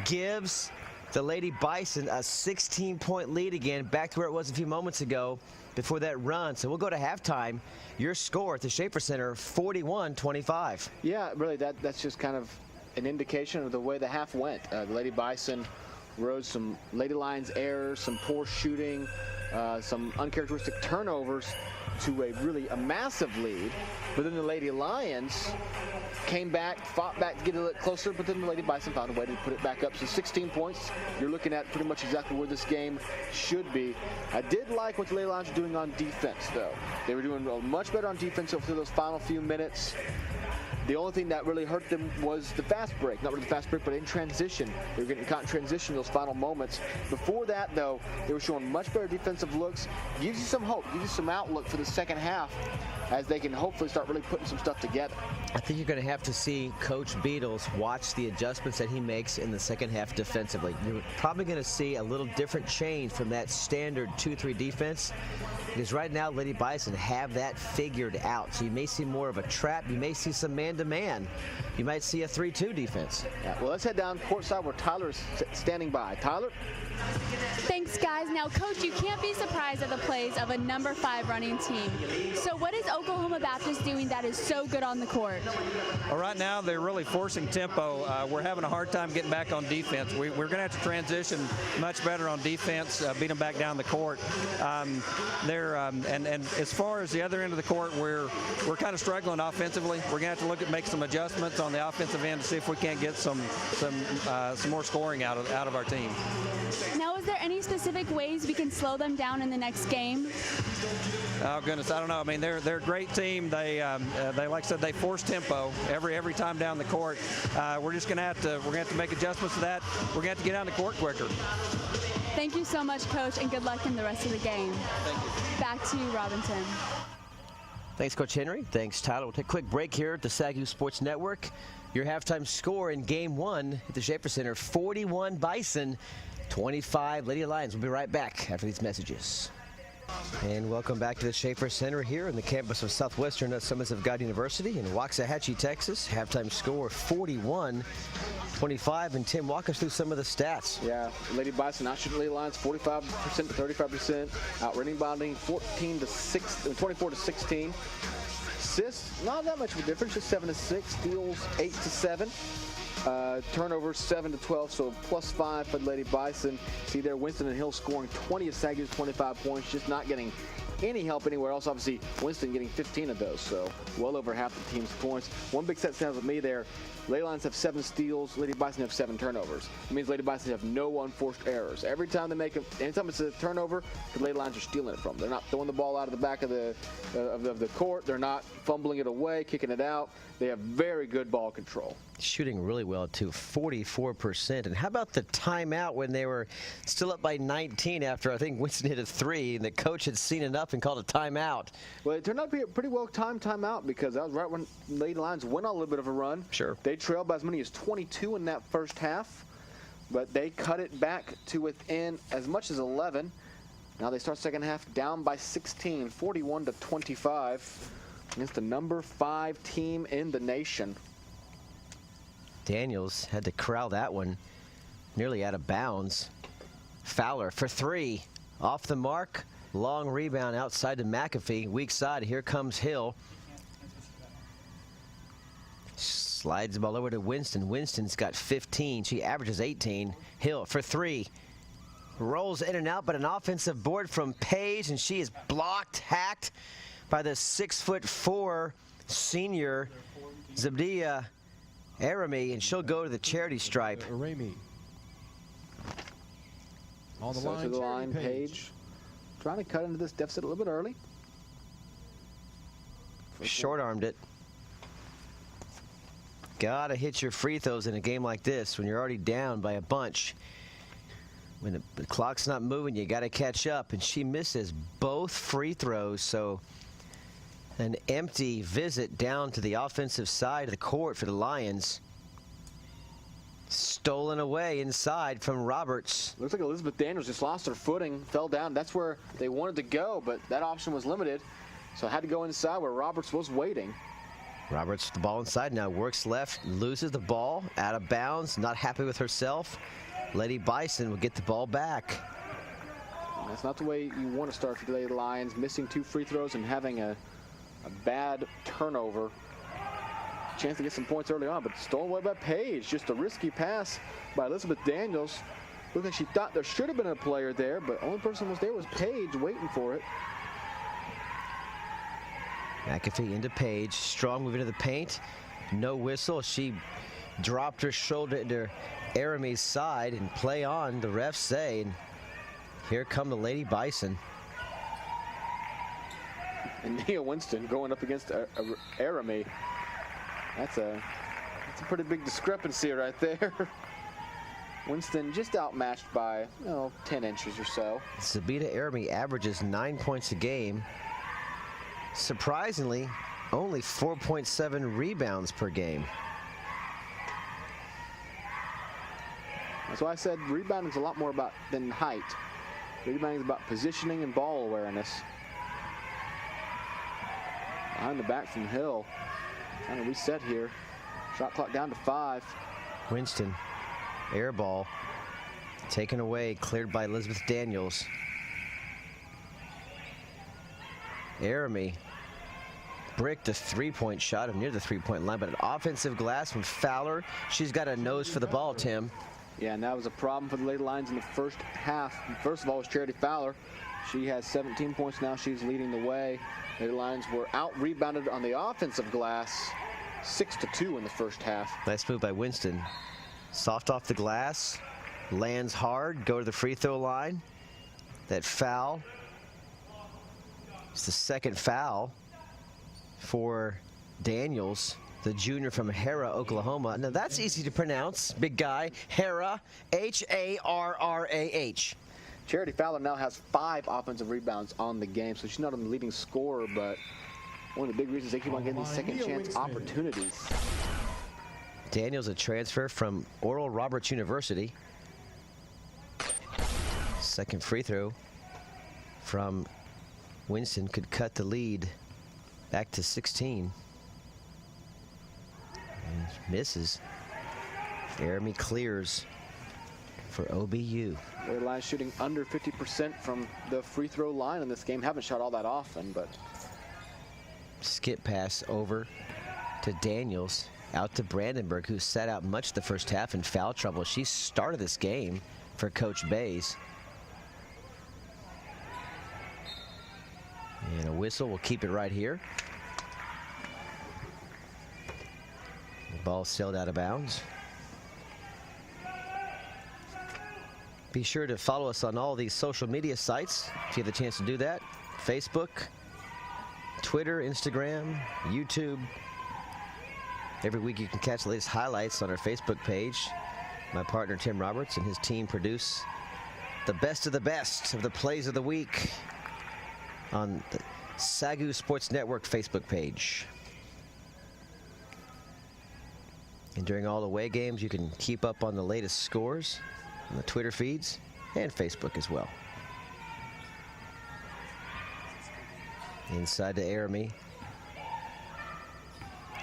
S1: gives the Lady Bison a 16-point lead again, back to where it was a few moments ago before that run. So we'll go to halftime. Your score at the Schaefer Center, 41-25.
S2: Yeah, really, that's just kind of an indication of the way the half went. The Lady Bison rose some Lady Lions errors, some poor shooting, some uncharacteristic turnovers to a massive lead. But then the Lady Lions came back, fought back to get a little closer, but then the Lady Bison found a way to put it back up. So 16 points, you're looking at pretty much exactly where this game should be. I did like what the Lady Lions were doing on defense, though. They were doing much better on defense through those final few minutes. The only thing that really hurt them was the fast break. Not really the fast break, but in transition. They were getting caught in transition those final moments. Before that, though, they were showing much better defensive looks. Gives you some hope, gives you some outlook for the second half as they can hopefully start really putting some stuff together.
S1: I think you're going to have to see Coach Beatles watch the adjustments that he makes in the second half defensively. You're probably going to see a little different change from that standard 2-3 defense, because right now Lady Bison have that figured out. So you may see more of a trap. You may see some man-to-man. You might see a 3-2 defense.
S2: Yeah, well, let's head down courtside where Tyler is standing by. Tyler?
S3: Thanks, guys. Now, Coach, you can't be surprised at the plays of a number 5 running team. So what is Oklahoma Baptist doing that is so good on the court?
S6: Well, right now, they're really forcing tempo. We're having a hard time getting back on defense. We're going to have to transition much better on defense, beat them back down the court. And as far as the other end of the court, we're kind of struggling offensively. We're going to have to make some adjustments on the offensive end to see if we can't get some more scoring out of our team.
S3: Now, is there any specific ways we can slow them down in the next game?
S6: Oh goodness, I don't know. I mean, they're a great team. They like I said, they force tempo every time down the court. We're going to have to make adjustments to that. We're going to have to get on the court quicker.
S3: Thank you so much, Coach, and good luck in the rest of the game.
S6: Thank you.
S3: Back to you, Robinson.
S1: Thanks, Coach Henry. Thanks, Tyler. We'll take a quick break here at the SAGU Sports Network. Your halftime score in Game 1 at the Schaefer Center, 41 Bison, 25 Lady Lions. We'll be right back after these messages. And welcome back to the Schaefer Center here on the campus of Southwestern Summits of God University in Waxahachie, Texas. Halftime score 41-25. And Tim, walk us through some of the stats.
S2: Yeah, Lady Bison outshooting Lady Lions 45% to 35%. Out rebounding 24 to 16. Assists, not that much of a difference, just 7 to 6. Steals 8 to 7. Turnovers 7 to 12, so +5 for the Lady Bison. See there, Winston and Hill scoring 20 of SAGU's 25 points, just not getting any help anywhere else. Obviously, Winston getting 15 of those, so well over half the team's points. One big set stands with me there. Lady Lions have 7 steals. Lady Bison have 7 turnovers. It means Lady Bison have no unforced errors. Every time they make anytime it's a turnover, the Lady Lions are stealing it from them. They're not throwing the ball out of the back of the court. They're not fumbling it away, kicking it out. They have very good ball control.
S1: Shooting really well, too, 44%. And how about the timeout when they were still up by 19 after, I think, Winston hit a 3, and the coach had seen enough and called a timeout?
S2: Well, it turned out to be a pretty well-timed timeout because that was right when Lady Lions went on a little bit of a run.
S1: Sure.
S2: They trailed by as many as 22 in that first half. but they cut it back to within as much as 11. Now they start second half down by 16, 41-25 against the number 5 team in the nation.
S1: Daniels had to corral that one nearly out of bounds. Fowler for 3, off the mark. Long rebound outside to McAfee. Weak side, here comes Hill. Slides the ball over to Winston. Winston's got 15. She averages 18. Hill for 3. Rolls in and out, but an offensive board from Page, and she is blocked, hacked by the 6'4" senior Zabdia Arami, and she'll go to the charity stripe.
S5: Arami. On the
S2: So
S5: line,
S2: to the line,
S5: Page.
S2: Page. Trying to cut into this deficit a little bit early.
S1: Short-armed it. Gotta hit your free throws in a game like this when you're already down by a bunch. When the clock's not moving, you gotta catch up, and she misses both free throws, so an empty visit down to the offensive side of the court for the Lions. Stolen away inside from Roberts.
S2: Looks like Elizabeth Daniels just lost her footing, fell down. That's where they wanted to go, but that option was limited, so had to go inside where Roberts was waiting.
S1: Roberts, the ball inside now, works left, loses the ball, out of bounds, not happy with herself. Lady Bison will get the ball back.
S2: And that's not the way you want to start for the Lady Lions, missing 2 free throws and having a bad turnover. Chance to get some points early on, but stolen away by Page. Just a risky pass by Elizabeth Daniels. Looked like she thought there should have been a player there, but only person was there was Page waiting for it.
S1: McAfee into Page, strong move into the paint. No whistle. She dropped her shoulder into Arami's side and play on, the refs say. And here come the Lady Bison.
S2: And Nia Winston going up against Arami. That's a pretty big discrepancy right there. Winston just outmatched by 10 inches or so.
S1: Zabita Arami averages 9 points a game. Surprisingly, only 4.7 rebounds per game.
S2: That's why I said rebounding is a lot more about than height. Rebounding is about positioning and ball awareness. Behind the back from Hill. Trying to reset here. Shot clock down to 5.
S1: Winston, air ball, taken away, cleared by Elizabeth Daniels. Arami bricked a 3-point shot near the 3-point line, but an offensive glass from Fowler. She's got a nose for the ball, Tim.
S2: Yeah, and that was a problem for the Lady Lions in the first half. First of all was Charity Fowler. She has 17 points now. She's leading the way. Lady Lions were out-rebounded on the offensive glass, 6-2 in the first half.
S1: Nice move by Winston. Soft off the glass, lands hard, go to the free throw line. That foul, it's the second foul for Daniels, the junior from Harrah, Oklahoma. Now that's easy to pronounce, big guy. Harrah, H-A-R-R-A-H.
S2: Charity Fowler now has 5 offensive rebounds on the game, so she's not only the leading scorer, but one of the big reasons they keep on getting these second chance opportunities.
S1: Daniels, a transfer from Oral Roberts University. Second free throw from Winston could cut the lead back to 16. And misses. Arami clears for OBU.
S2: Lady Lions shooting under 50% from the free throw line in this game. Haven't shot all that often, but
S1: Skip pass over to Daniels, out to Brandenburg, who sat out much the first half in foul trouble. She started this game for Coach Bays. And a whistle will keep it right here. The ball sailed out of bounds. Be sure to follow us on all these social media sites if you have the chance to do that. Facebook, Twitter, Instagram, YouTube. Every week you can catch the latest highlights on our Facebook page. My partner Tim Roberts and his team produce the best of the plays of the week on the SAGU Sports Network Facebook page. And during all the away games, you can keep up on the latest scores on the Twitter feeds and Facebook as well. Inside to Aramy.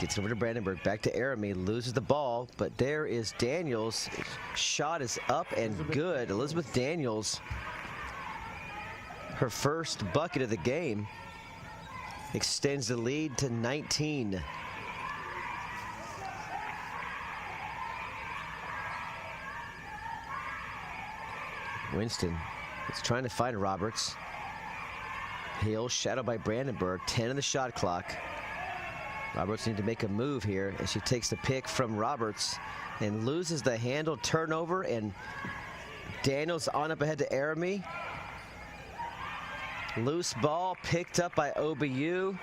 S1: Gets it over to Brandenburg. Back to Aramy. Loses the ball, but there is Daniels. Shot is up and good. Elizabeth Daniels, her first bucket of the game, extends the lead to 19. Winston is trying to find Roberts. Hill shadowed by Brandenburg. 10 in the shot clock. Roberts needs to make a move here as she takes the pick from Roberts and loses the handle. Turnover, and Daniels on up ahead to Aramy. Loose ball picked up by OBU.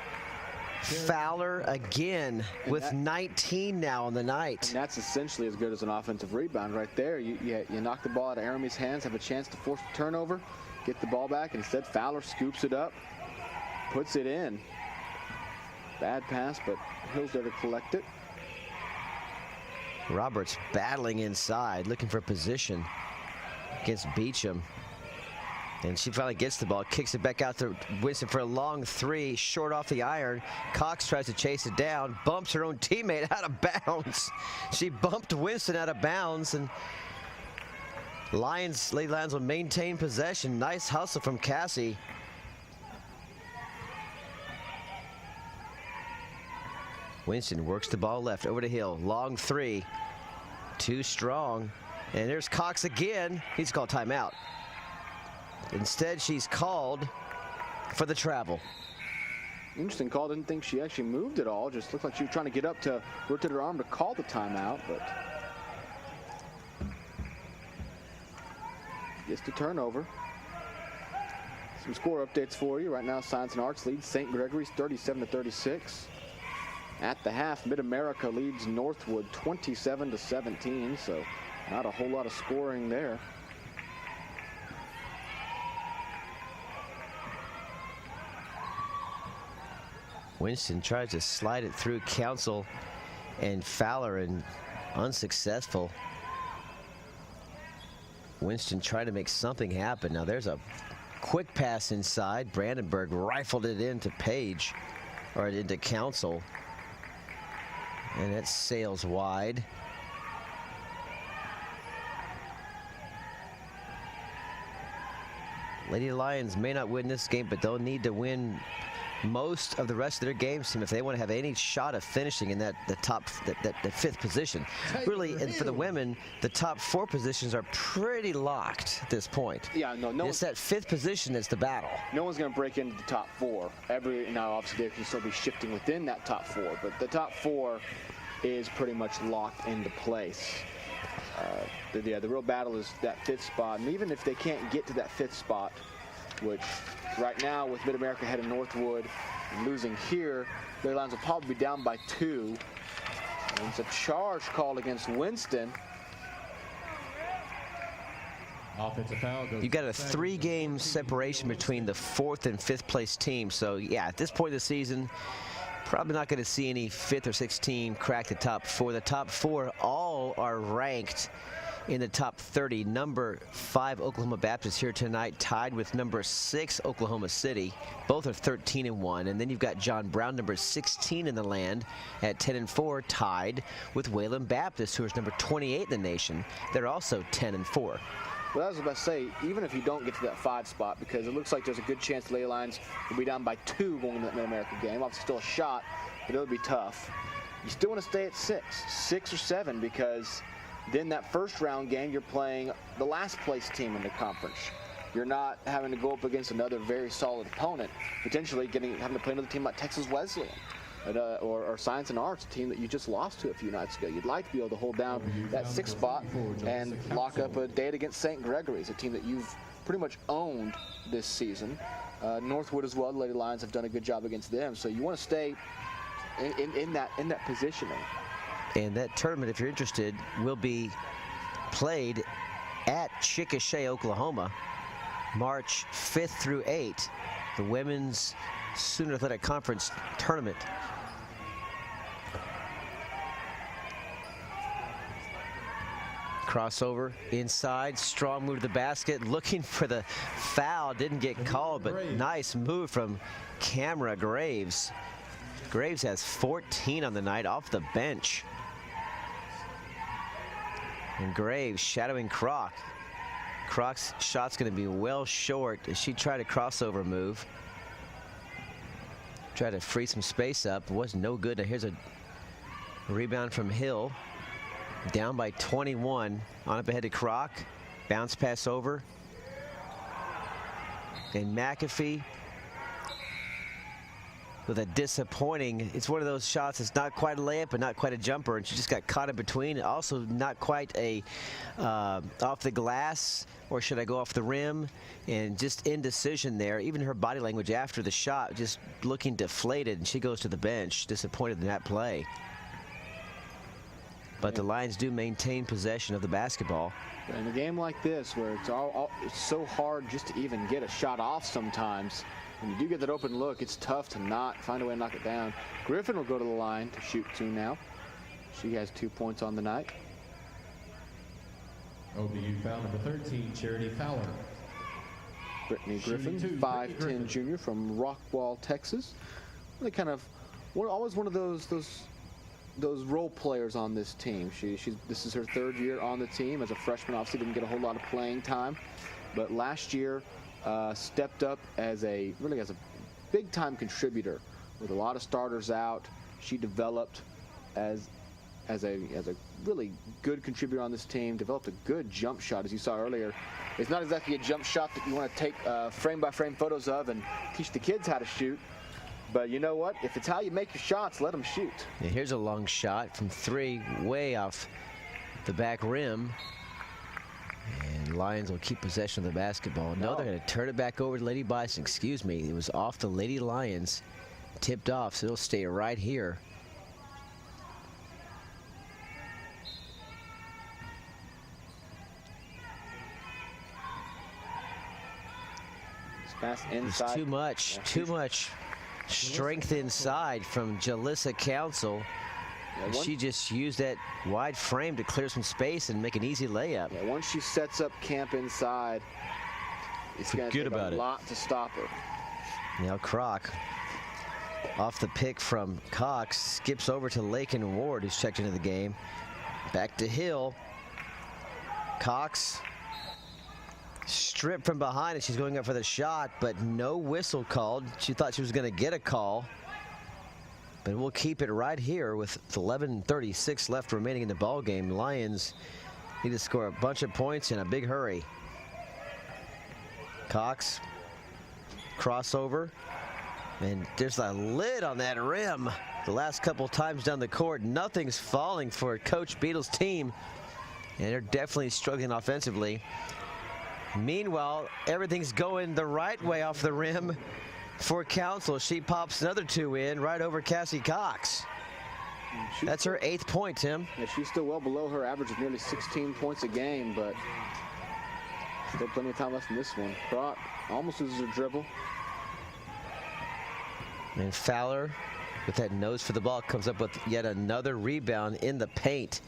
S1: Fowler again with 19 now on the night.
S2: And that's essentially as good as an offensive rebound right there. You knock the ball out of Aramy's hands, have a chance to force the turnover, get the ball back. Instead, Fowler scoops it up, puts it in. Bad pass, but Hill's there to collect it.
S1: Roberts battling inside, looking for position against Beecham. And she finally gets the ball, kicks it back out to Winston for a long three, short off the iron. Cox tries to chase it down, bumps her own teammate out of bounds. She bumped Winston out of bounds, and Lady Lions will maintain possession. Nice hustle from Cassie. Winston works the ball left over to Hill. Long three, too strong. And there's Cox again. He's called timeout. Instead, she's called for the travel.
S2: Interesting call. Didn't think she actually moved at all. Just looked like she was trying to get up to rotate her arm to call the timeout, but gets the turnover. Some score updates for you. Right now, Science and Arts leads St. Gregory's 37-36. At the half, Mid-America leads Northwood 27-17, so not a whole lot of scoring there.
S1: Winston tries to slide it through Council and Fowler, and unsuccessful. Winston trying to make something happen. Now there's a quick pass inside. Brandenburg rifled it into Page, or into Council. And it sails wide. Lady Lions may not win this game, but they'll need to win most of the rest of their games if they want to have any shot of finishing in the fifth position. Really, and for the women, the top four positions are pretty locked at this point.
S2: Yeah, no.
S1: It's that fifth position that's the battle.
S2: No one's going to break into the top four. Now, obviously, they can still be shifting within that top four, but the top four is pretty much locked into place. The real battle is that fifth spot, and even if they can't get to that fifth spot, which right now with Mid-America heading Northwood and losing here, their Lions will probably be down by 2. And it's a charge called against Winston.
S5: Offensive foul goes.
S1: You've got a 3-game separation between the 4th and 5th place team. So yeah, at this point of the season, probably not going to see any 5th or 6th team crack the top 4. The top 4 all are ranked in the top 30. Number 5 Oklahoma Baptist here tonight, tied with number 6 Oklahoma City. Both are 13-1. And then you've got John Brown, number 16 in the land, at 10-4, tied with Wayland Baptist, who is number 28 in the nation. They're also 10-4.
S2: Well, I was about to say, even if you don't get to that 5 spot, because it looks like there's a good chance the Lady Lions will be down by 2 going into that Mid-America game. Obviously still a shot, but it'll be tough. You still want to stay at 6 or 7, because then that first round game, you're playing the last place team in the conference. You're not having to go up against another very solid opponent, potentially having to play another team like Texas Wesleyan. Or Science and Arts, a team that you just lost to a few nights ago. You'd like to be able to hold down that 6th spot and lock up a date against St. Gregory's, a team that you've pretty much owned this season. Northwood as well, the Lady Lions have done a good job against them. So you want to stay in that positioning.
S1: And that tournament, if you're interested, will be played at Chickasha, Oklahoma, March 5th through 8th, the Women's Sooner Athletic Conference tournament. Crossover inside, strong move to the basket, looking for the foul, didn't get called, but nice move from Camera Graves. Graves has 14 on the night off the bench. And Graves shadowing Croc. Croc's shot's going to be well short as she tried a crossover move. Tried to free some space up, was no good. Now here's a rebound from Hill. Down by 21, on up ahead to Croc. Bounce pass over. And McAfee with a disappointing, it's one of those shots that's not quite a layup but not quite a jumper, and she just got caught in between. Also not quite a off the glass, or should I go off the rim, and just indecision there. Even her body language after the shot just looking deflated, and she goes to the bench, disappointed in that play. But the Lions do maintain possession of the basketball.
S2: In a game like this, where it's so hard just to even get a shot off sometimes, when you do get that open look, it's tough to not find a way to knock it down. Griffin will go to the line to shoot 2 now. She has 2 points on the night.
S5: OBU foul number 13, Charity Fowler.
S2: Brittany Griffin, 5'10" junior from Rockwall, Texas. Really kind of always one of those role players on this team. This is her 3rd year on the team. As a freshman, obviously didn't get a whole lot of playing time, but last year stepped up as a big time contributor with a lot of starters out. She developed as a really good contributor on this team. Developed a good jump shot, as you saw earlier. It's not exactly a jump shot that you want to take frame by frame photos of and teach the kids how to shoot. But you know what? If it's how you make your shots, let them shoot.
S1: Yeah, here's a long shot from 3, way off the back rim. And Lions will keep possession of the basketball. No, they're going to turn it back over to Lady Bison. Excuse me, it was off the Lady Lions. Tipped off, so it'll stay right here.
S2: Pass inside.
S1: It's too much strength inside from Jalissa Council.
S2: Yeah,
S1: she just used that wide frame to clear some space and make an easy layup.
S2: Yeah, once she sets up camp inside, it's going to take a lot to stop her.
S1: Now Croc, off the pick from Cox, skips over to Lakin Ward, who's checked into the game. Back to Hill. Cox stripped from behind, and she's going up for the shot, but no whistle called. She thought she was going to get a call, but we'll keep it right here with 11:36 left remaining in the ball game. Lions need to score a bunch of points in a big hurry. Cox, crossover, and there's a lid on that rim. The last couple times down the court, nothing's falling for Coach Beadle's team, and they're definitely struggling offensively. Meanwhile, everything's going the right way off the rim for Council. She pops another 2 in right over Cassie Cox. That's her 8th point, Tim.
S2: Yeah, she's still well below her average of nearly 16 points a game, but still plenty of time left in this one. Croc almost loses her dribble.
S1: And Fowler, with that nose for the ball, comes up with yet another rebound in the paint.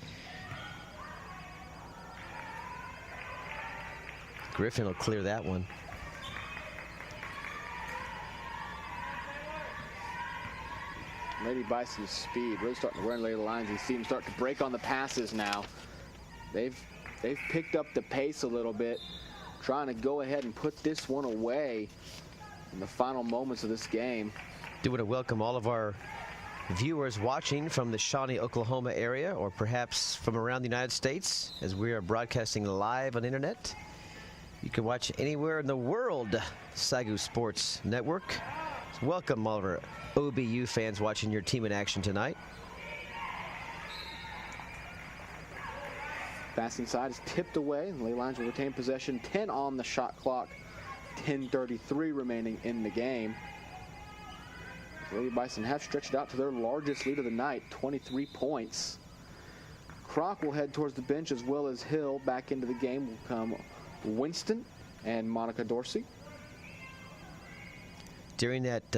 S1: Griffin will clear that one.
S2: Lady Bison's speed really starting to wear in Lady Lions. You see them start to break on the passes now. They've picked up the pace a little bit, trying to go ahead and put this one away in the final moments of this game.
S1: Do want to welcome all of our viewers watching from the Shawnee, Oklahoma area, or perhaps from around the United States, as we are broadcasting live on the internet. You can watch anywhere in the world, SAGU Sports Network. So welcome all of our OBU fans watching your team in action tonight.
S2: Pass inside is tipped away, and Lady Lions will retain possession. 10 on the shot clock, 10:33 remaining in the game. Lady Bison have stretched out to their largest lead of the night, 23 points. Croc will head towards the bench, as well as Hill. Back into the game will come Winston and Monica Dorsey.
S1: During that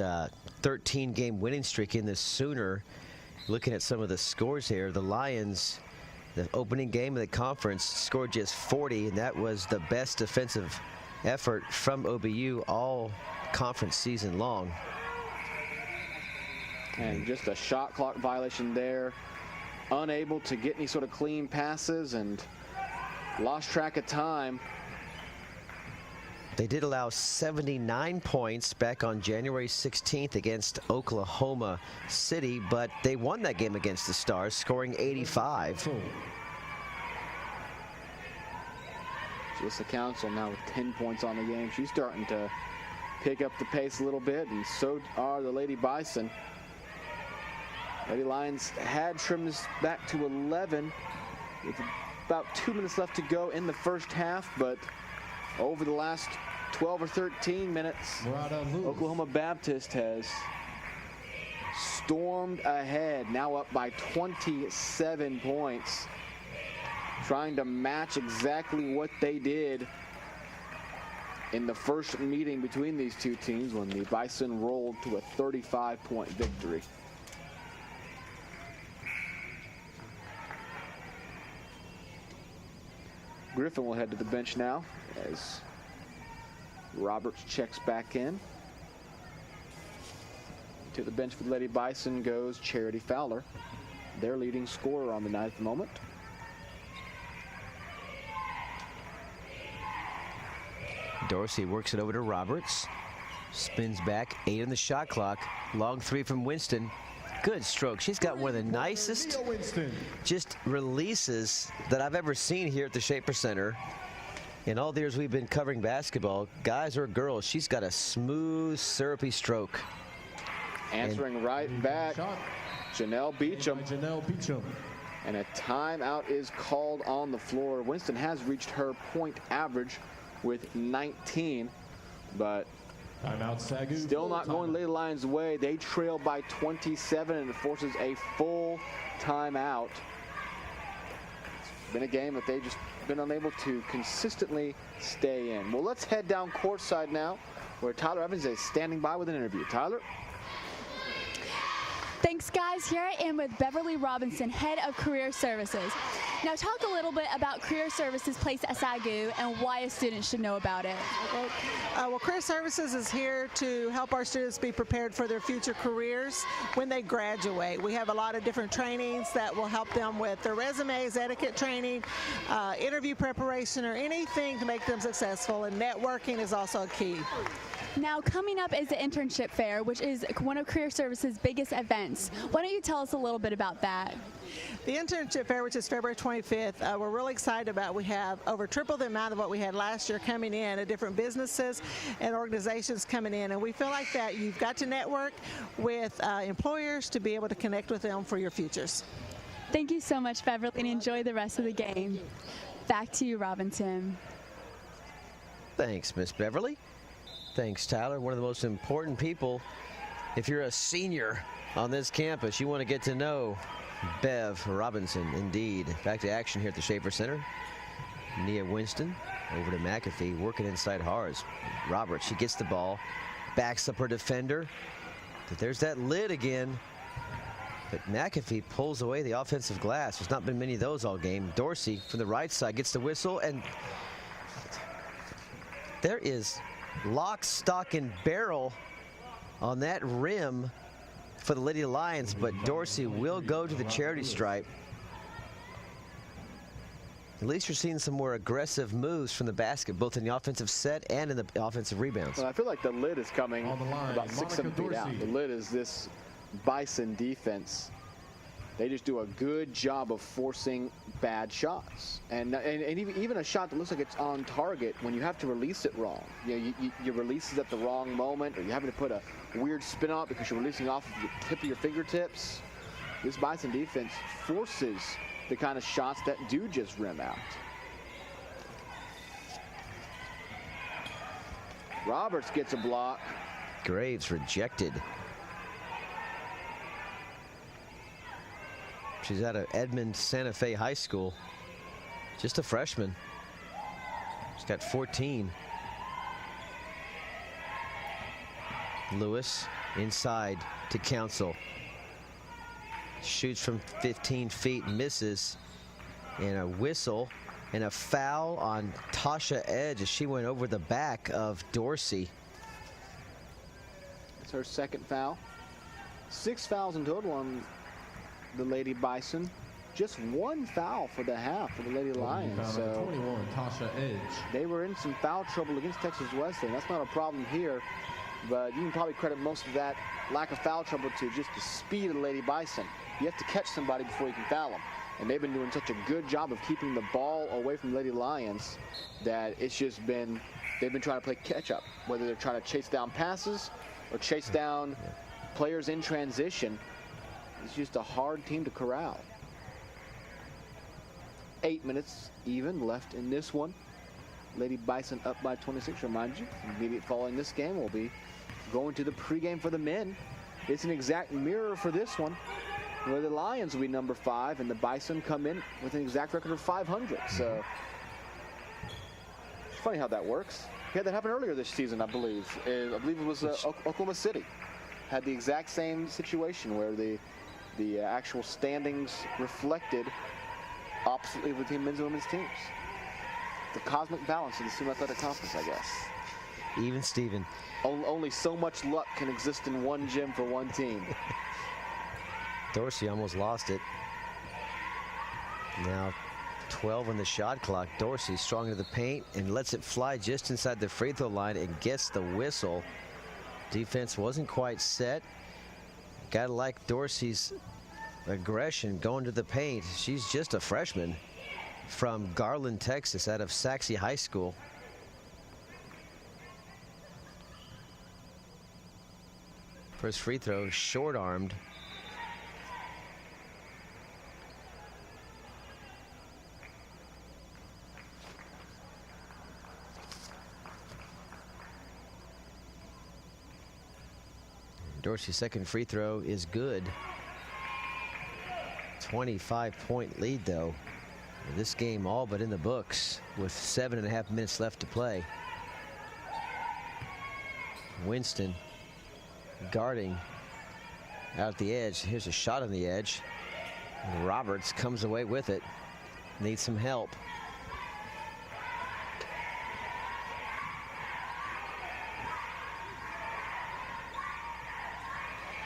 S1: 13-game winning streak in the Sooner, looking at some of the scores here, the Lions The opening game of the conference scored just 40, and that was the best defensive effort from OBU all conference season long.
S2: And just a shot clock violation there. Unable to get any sort of clean passes and lost track of time.
S1: They did allow 79 points back on January 16th against Oklahoma City, but they won that game against the Stars, scoring 85.
S2: Alyssa Council now with 10 points on the game. She's starting to pick up the pace a little bit, and so are the Lady Bison. Lady Lions had trimmed this back to 11 with about 2 minutes left to go in the first half, but over the last 12 or 13 minutes, Oklahoma Baptist has stormed ahead, now up by 27 points, trying to match exactly what they did in the first meeting between these two teams when the Bison rolled to a 35-point victory. Griffin will head to the bench now as Roberts checks back in. To the bench for the Lady Bison goes Charity Fowler, their leading scorer on the night at the moment.
S1: Dorsey works it over to Roberts. Spins back, 8 on the shot clock. Long 3 from Winston. Good stroke. She's got one of the nicest just releases that I've ever seen here at the Schaefer Center. In all the years we've been covering basketball, guys or girls, she's got a smooth, syrupy stroke.
S2: Answering right back, Janelle Beecham. And a timeout is called on the floor. Winston has reached her point average with 19, but
S5: timeout, SAGU.
S2: Still not going Lady Lions' way. They trail by 27, and it forces a full timeout. It's been a game that they've just been unable to consistently stay in. Well, let's head down courtside now, where Tyler Evans is standing by with an interview. Tyler?
S3: Thanks, guys. Here I am with Beverly Robinson, Head of Career Services. Now, talk a little bit about Career Services placed at SAGU and why a student should know about it.
S7: Well, Career Services is here to help our students be prepared for their future careers when they graduate. We have a lot of different trainings that will help them with their resumes, etiquette training, interview preparation, or anything to make them successful, and networking is also a key.
S3: Now, coming up is the internship fair, which is one of Career Services' biggest events. Why don't you tell us a little bit about that?
S7: The internship fair, which is February 25th, we're really excited about. We have over triple the amount of what we had last year coming in, of different businesses and organizations coming in, and we feel like that you've got to network with employers to be able to connect with them for your futures.
S3: Thank you so much, Beverly, and enjoy the rest of the game. Back to you, Robinson.
S1: Thanks, Miss Beverly. Thanks, Tyler. One of the most important people, if you're a senior on this campus, you want to get to know Bev Robinson, indeed. Back to action here at the Schaefer Center. Nia Winston over to McAfee, working inside Hars. Roberts, she gets the ball, backs up her defender. But there's that lid again. But McAfee pulls away the offensive glass. There's not been many of those all game. Dorsey from the right side gets the whistle, and there is lock, stock, and barrel on that rim for the Lady Lions, but Dorsey will go to the charity stripe. At least you're seeing some more aggressive moves from the basket, both in the offensive set and in the offensive rebounds.
S2: Well, I feel like the lid is coming about 6-7 feet out. The lid is this Bison defense. They just do a good job of forcing bad shots. And even a shot that looks like it's on target, when you have to release it wrong. You know, you release it at the wrong moment, or you're having to put a weird spin on it because you're releasing off of the tip of your fingertips. This Bison defense forces the kind of shots that do just rim out. Roberts gets a block.
S1: Graves rejected. She's out of Edmond Santa Fe High School. Just a freshman. She's got 14. Lewis inside to Council. Shoots from 15 feet, misses. And a whistle and a foul on Tasha Edge as she went over the back of Dorsey.
S2: It's her second foul. 6 fouls in total on the Lady Bison. Just 1 foul for the half for the Lady Lions. So
S5: 21, Tasha Edge.
S2: they were in some foul trouble against Texas Wesleyan. That's not a problem here, but you can probably credit most of that lack of foul trouble to just the speed of the Lady Bison. You have to catch somebody before you can foul them. And they've been doing such a good job of keeping the ball away from the Lady Lions that it's just been, they've been trying to play catch up, whether they're trying to chase down passes or chase down players in transition. It's just a hard team to corral. 8 minutes even left in this one. Lady Bison up by 26. Remind you, immediate following this game, we'll be going to the pregame for the men. It's an exact mirror for this one, where the Lions will be number 5 and the Bison come in with an exact record of 500. So it's funny how that works. We had that happen earlier this season, I believe. I believe it was Oklahoma City. Had the exact same situation where the actual standings reflected oppositely between men's and women's teams. The cosmic balance of the SAGU Athletic Conference, I guess.
S1: Even Steven.
S2: Only so much luck can exist in one gym for one team.
S1: Dorsey almost lost it. Now 12 on the shot clock. Dorsey strong into the paint and lets it fly just inside the free throw line and gets the whistle. Defense wasn't quite set. Gotta like Dorsey's aggression going to the paint. She's just a freshman from Garland, Texas, out of Saxe High School. First free throw, short-armed. Dorsey's second free throw is good. 25-point lead, though. This game all but in the books with 7.5 minutes left to play. Winston guarding out at the edge. Here's a shot on the edge. And Roberts comes away with it. Needs some help.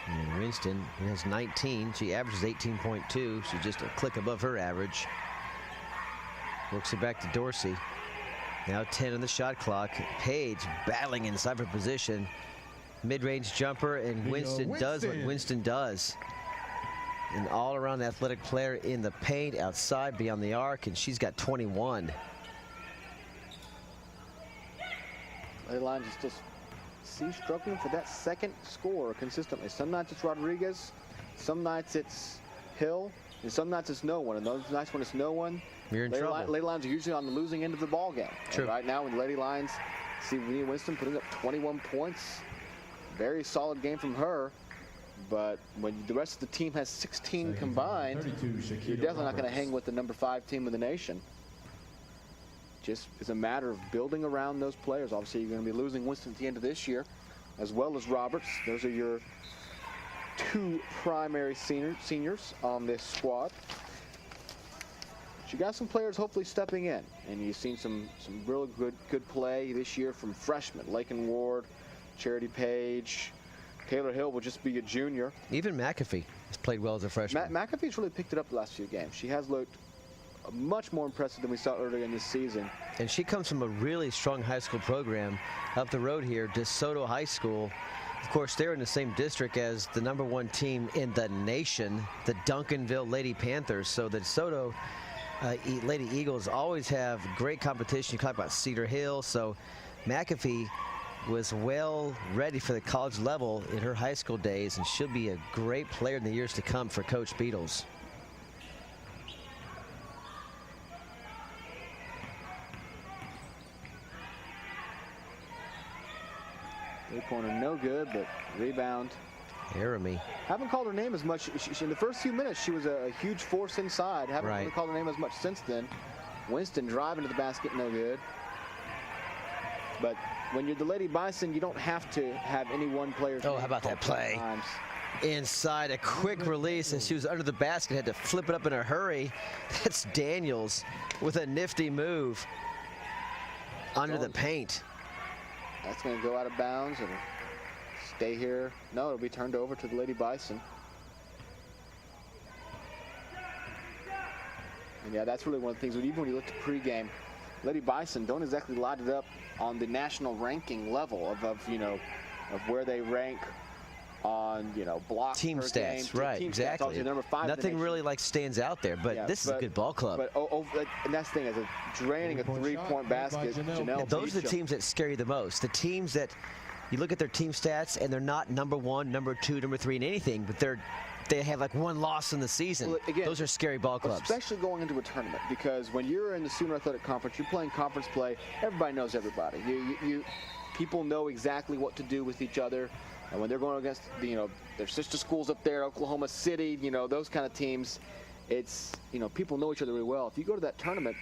S1: And Winston has 19. She averages 18.2. She's just a click above her average. Works it back to Dorsey. Now 10 on the shot clock. Page battling inside her position. Mid-range jumper, and Winston does what Winston does. An all-around athletic player in the paint, outside, beyond the arc, and she's got 21.
S2: Lady Lions is still struggling for that second score consistently. Some nights it's Rodriguez, some nights it's Hill, and some nights it's no one. And those nights when it's no one,
S1: you're in trouble.
S2: Lady Lions are usually on the losing end of the ball game.
S1: True.
S2: And right now, when the Lady Lions see Winston putting up 21 points, very solid game from her. But when the rest of the team has 16 combined, you're definitely not going to hang with the number 5 team in the nation. Just is a matter of building around those players. Obviously, you're going to be losing Winston at the end of this year, as well as Roberts. Those are your 2 primary seniors on this squad. But you got some players hopefully stepping in, and you've seen some really good play this year from freshmen. Lakin Ward, Charity Page, Taylor Hill will just be a junior.
S1: Even McAfee has played well as a freshman.
S2: McAfee's really picked it up the last few games. She has looked much more impressive than we saw earlier in this season.
S1: And she comes from a really strong high school program up the road here, DeSoto High School. Of course, they're in the same district as the number 1 team in the nation, the Duncanville Lady Panthers. So the DeSoto Lady Eagles always have great competition. You talk about Cedar Hill. So McAfee was well ready for the college level in her high school days, and she'll be a great player in the years to come for Coach Beatles.
S2: Three-pointer no good, but rebound.
S1: Jeremy.
S2: Haven't called her name as much. In the first few minutes, she was a huge force inside. Haven't really called her name as much since then. Winston driving to the basket, no good. But when you're the Lady Bison, you don't have to have any one player.
S1: Oh, how about that play? Inside, a quick release, and she was under the basket, had to flip it up in a hurry. That's Daniels with a nifty move under the paint.
S2: That's going to go out of bounds and stay here. No, it'll be turned over to the Lady Bison. And yeah, that's really one of the things, even when you look at pregame, Lady Bison don't exactly light it up on the national ranking level of where they rank on, blocks
S1: team
S2: per
S1: stats,
S2: game.
S1: right?
S2: Team
S1: Exactly.
S2: Stats, number 5
S1: Nothing really stands out there, but this is a good ball club.
S2: But and that's the thing, as a draining a three-point basket, Janelle.
S1: Those are the teams that scare you the most. The teams that you look at their team stats and they're not number 1, number 2, number 3 in anything, but they have like one loss in the season.
S2: Well, again,
S1: those are scary ball clubs.
S2: Especially going into a tournament, because when you're in the Sooner Athletic Conference, you're playing conference play. Everybody knows everybody. People know exactly what to do with each other. And when they're going against, their sister schools up there, Oklahoma City, those kind of teams, it's, people know each other really well. If you go to that tournament,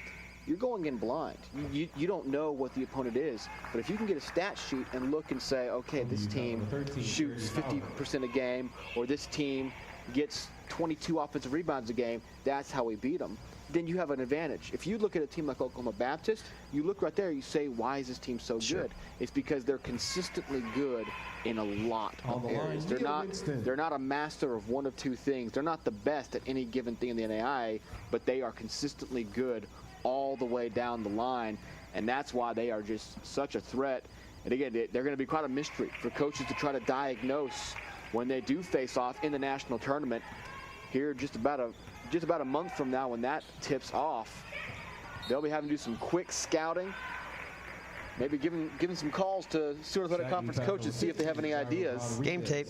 S2: you're going in blind. You don't know what the opponent is. But if you can get a stat sheet and look and say, okay, this team shoots 50% a game, or this team gets 22 offensive rebounds a game, that's how we beat them, then you have an advantage. If you look at a team like Oklahoma Baptist, you look right there, you say, why is this team so good? It's because they're consistently good in a lot of areas. They're not a master of one of two things. They're not the best at any given thing in the NAIA, but they are consistently good all the way down the line, and that's why they are just such a threat. And again, they're going to be quite a mystery for coaches to try to diagnose when they do face off in the national tournament here just about a month from now. When that tips off, they'll be having to do some quick scouting, maybe giving some calls to Sooner Athletic Conference coaches, see if they have any ideas.
S1: Game tape.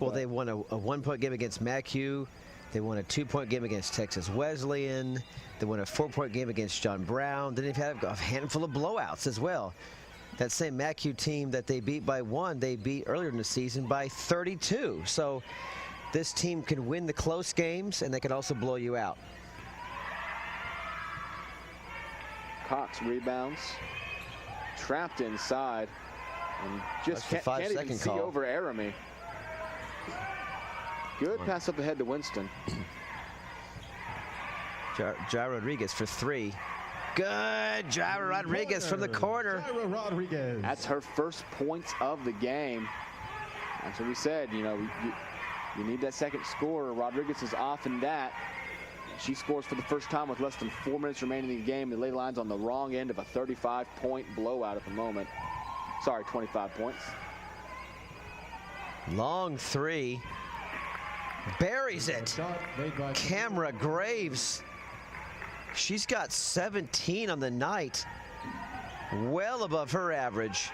S1: Well, they won a 1-point game against MacU. They won a 2-point game against Texas Wesleyan. They won a 4-point game against John Brown. Then they've had a handful of blowouts as well. That same MacU team that they beat by 1, they beat earlier in the season by 32. So this team can win the close games, and they can also blow you out.
S2: Cox rebounds, trapped inside, and just can't even see over Aramy. Good pass up ahead to Winston.
S1: Jaira Rodriguez for 3. Good. Jaira Rodriguez from the corner.
S5: Jaira Rodriguez.
S2: That's her first points of the game. That's what we said. You need that second scorer. Rodriguez is off in that. She scores for the first time with less than 4 minutes remaining in the game. The Lady Lions on the wrong end of a 35-point blowout at the moment. Sorry, 25 points.
S1: Long 3. Buries it. Camera Graves. She's got 17 on the night. Well above her average.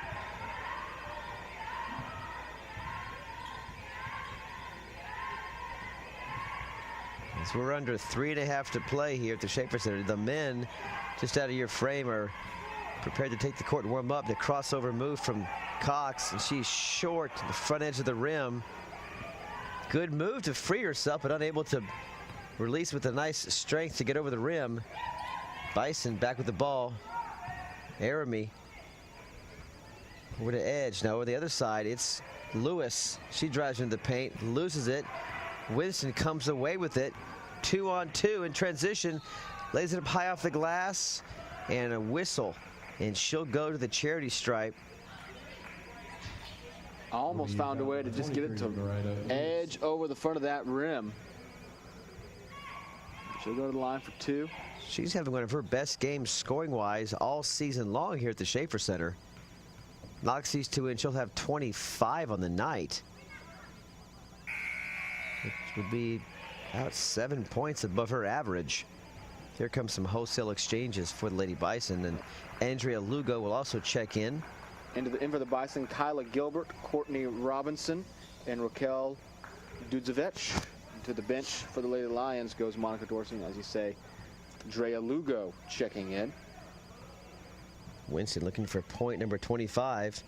S1: As we're under 3.5 to play here at the Schaefer Center. The men, just out of your frame, are prepared to take the court and warm up. The crossover move from Cox, and she's short to the front edge of the rim. Good move to free herself, but unable to release with a nice strength to get over the rim. Bison back with the ball. Aramy over to edge. Now over the other side, it's Lewis. She drives into the paint, loses it. Winston comes away with it. 2-on-2 in transition. Lays it up high off the glass, and a whistle. And she'll go to the charity stripe.
S2: Almost found a way to just get it to edge over the front of that rim. She'll go to the line for 2.
S1: She's having one of her best games scoring-wise all season long here at the Schaefer Center. Knocks these 2 in, she'll have 25 on the night. Which would be about 7 points above her average. Here comes some wholesale exchanges for the Lady Bison, and Andrea Lugo will also check in.
S2: In for the Bison, Kyla Gilbert, Courtney Robinson, and Raquel Dudzevich. To the bench for the Lady Lions goes Monica Dorsey, as you say. Drea Lugo checking in.
S1: Winston looking for point number 25.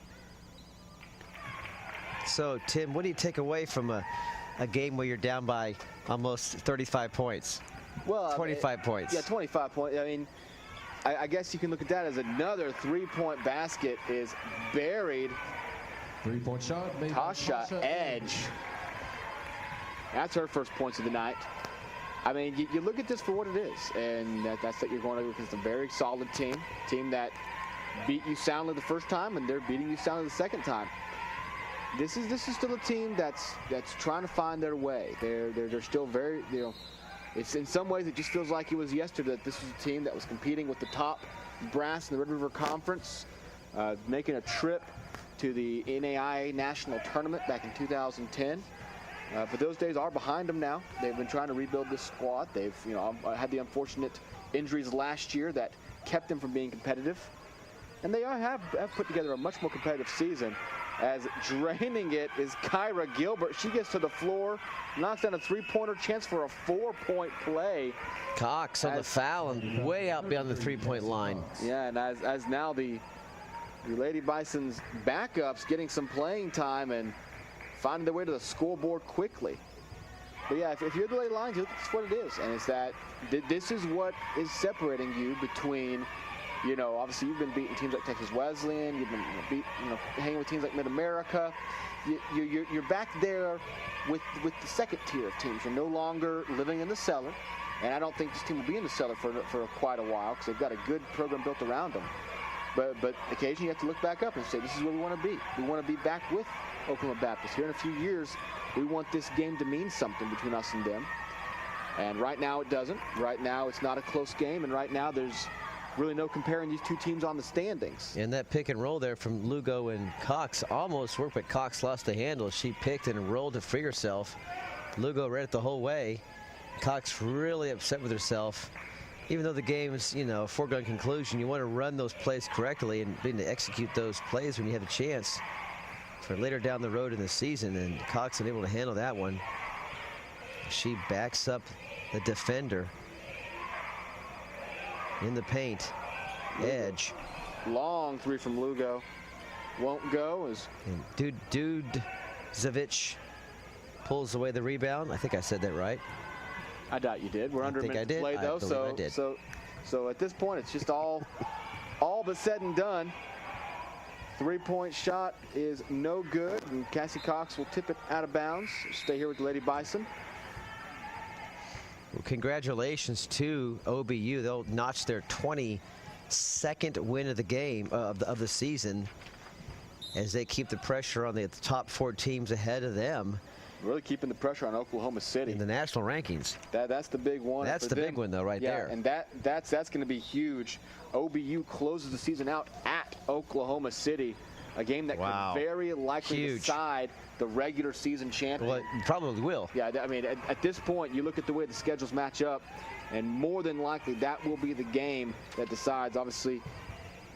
S1: So, Tim, what do you take away from a game where you're down by almost 35 points?
S2: Well,
S1: 25 points.
S2: Yeah, 25 points. I mean, I guess you can look at that as another 3-point basket is buried.
S5: 3-point shot.
S2: Tasha Edge. That's her first points of the night. I mean, you look at this for what it is, and that's that you're going to against a very solid team that beat you soundly the first time, and they're beating you soundly the second time. This is still a team that's trying to find their way. They're still very, it's in some ways it just feels like it was yesterday that this was a team that was competing with the top brass in the Red River Conference, making a trip to the NAIA National Tournament back in 2010. But those days are behind them now. They've been trying to rebuild this squad. They've had the unfortunate injuries last year that kept them from being competitive. And they have put together a much more competitive season. As draining it is Kyra Gilbert. She gets to the floor, knocks down a three-pointer, chance for a 4-point play.
S1: Cox on the foul and way out beyond the 3-point line.
S2: Yeah, and as now the Lady Bison's backups getting some playing time and finding their way to the scoreboard quickly. But yeah, if you're the Lady Lions, that's what it is. And it's that this is what is separating you between, obviously you've been beating teams like Texas Wesleyan, you've been hanging with teams like Mid-America. You're back there with the second tier of teams. You're no longer living in the cellar. And I don't think this team will be in the cellar for quite a while because they've got a good program built around them. But occasionally you have to look back up and say, this is where we want to be. We want to be back with Oklahoma Baptist. Here in a few years, we want this game to mean something between us and them. And right now it doesn't. Right now it's not a close game, and right now there's really no comparing these two teams on the standings.
S1: And that pick and roll there from Lugo and Cox almost worked, but Cox lost the handle. She picked and rolled to free herself. Lugo read it the whole way. Cox really upset with herself. Even though the game is, a foregone conclusion, you want to run those plays correctly and begin to execute those plays when you have a chance for later down the road in the season. And Cox unable to handle that one. She backs up the defender in the paint. Edge.
S2: Long three from Lugo. Won't go.
S1: Dudzevich pulls away the rebound. I think I said that right.
S2: I doubt you did. We're under a minute to play, though. So at this point, it's just all but said and done. Three-point shot is no good, and Cassie Cox will tip it out of bounds. Stay here with the Lady Bison.
S1: Well, congratulations to OBU. They'll notch their 22nd win of the game of the season as they keep the pressure on the top 4 teams ahead of them.
S2: Really keeping the pressure on Oklahoma City
S1: in the national rankings.
S2: That's the big one.
S1: That's the big one, though, right there.
S2: And that's going to be huge. OBU closes the season out at Oklahoma City, a game that could very likely decide the regular season champion.
S1: Well, it probably will.
S2: Yeah, I mean, at this point, you look at the way the schedules match up, and more than likely that will be the game that decides. Obviously,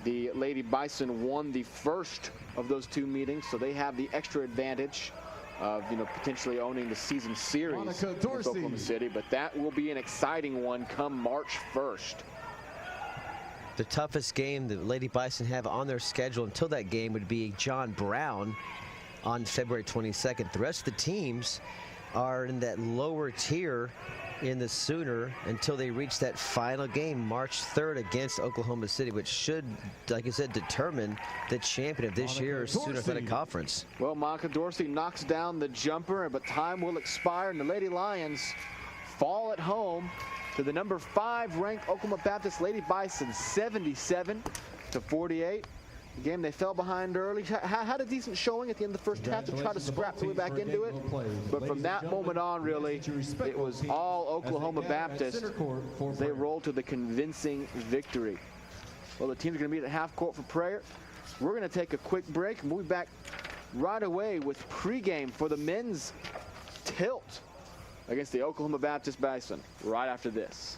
S2: the Lady Bison won the first of those 2 meetings, so they have the extra advantage of potentially owning the season series with Oklahoma City, but that will be an exciting one come March 1st.
S1: The toughest game the Lady Bison have on their schedule until that game would be John Brown on February 22nd. The rest of the teams are in that lower tier in the Sooner until they reach that final game March 3rd against Oklahoma City, which should, like I said, determine the champion of this year's Sooner Athletic Conference.
S2: Well, Monica Dorsey knocks down the jumper, but time will expire, and the Lady Lions fall at home to the number 5 ranked Oklahoma Baptist Lady Bison, 77-48. The game they fell behind early, had a decent showing at the end of the first half to try to scrap their way back into it. But from that moment on, really, it was all Oklahoma Baptist. They rolled to the convincing victory. Well, the teams are going to meet at half court for prayer. We're going to take a quick break, and we'll be back right away with pregame for the men's tilt against the Oklahoma Baptist Bison right after this.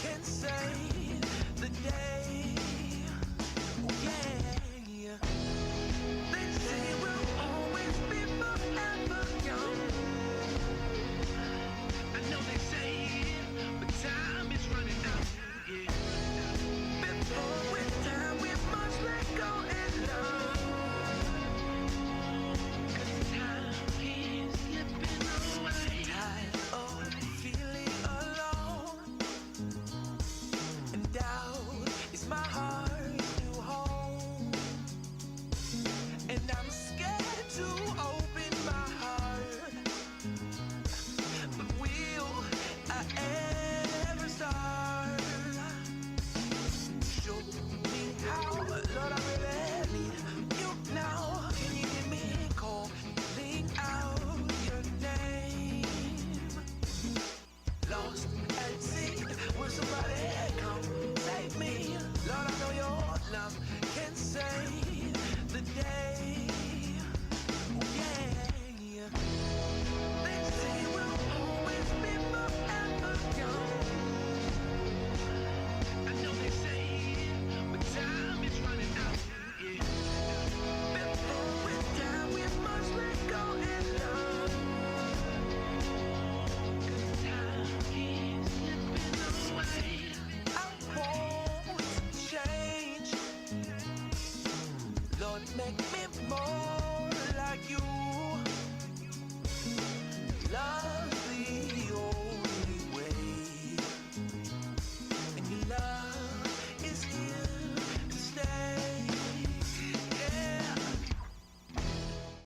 S8: Can save the day. Yeah. somebody come save me. Lord, I know your love can save the day. Oh, yeah.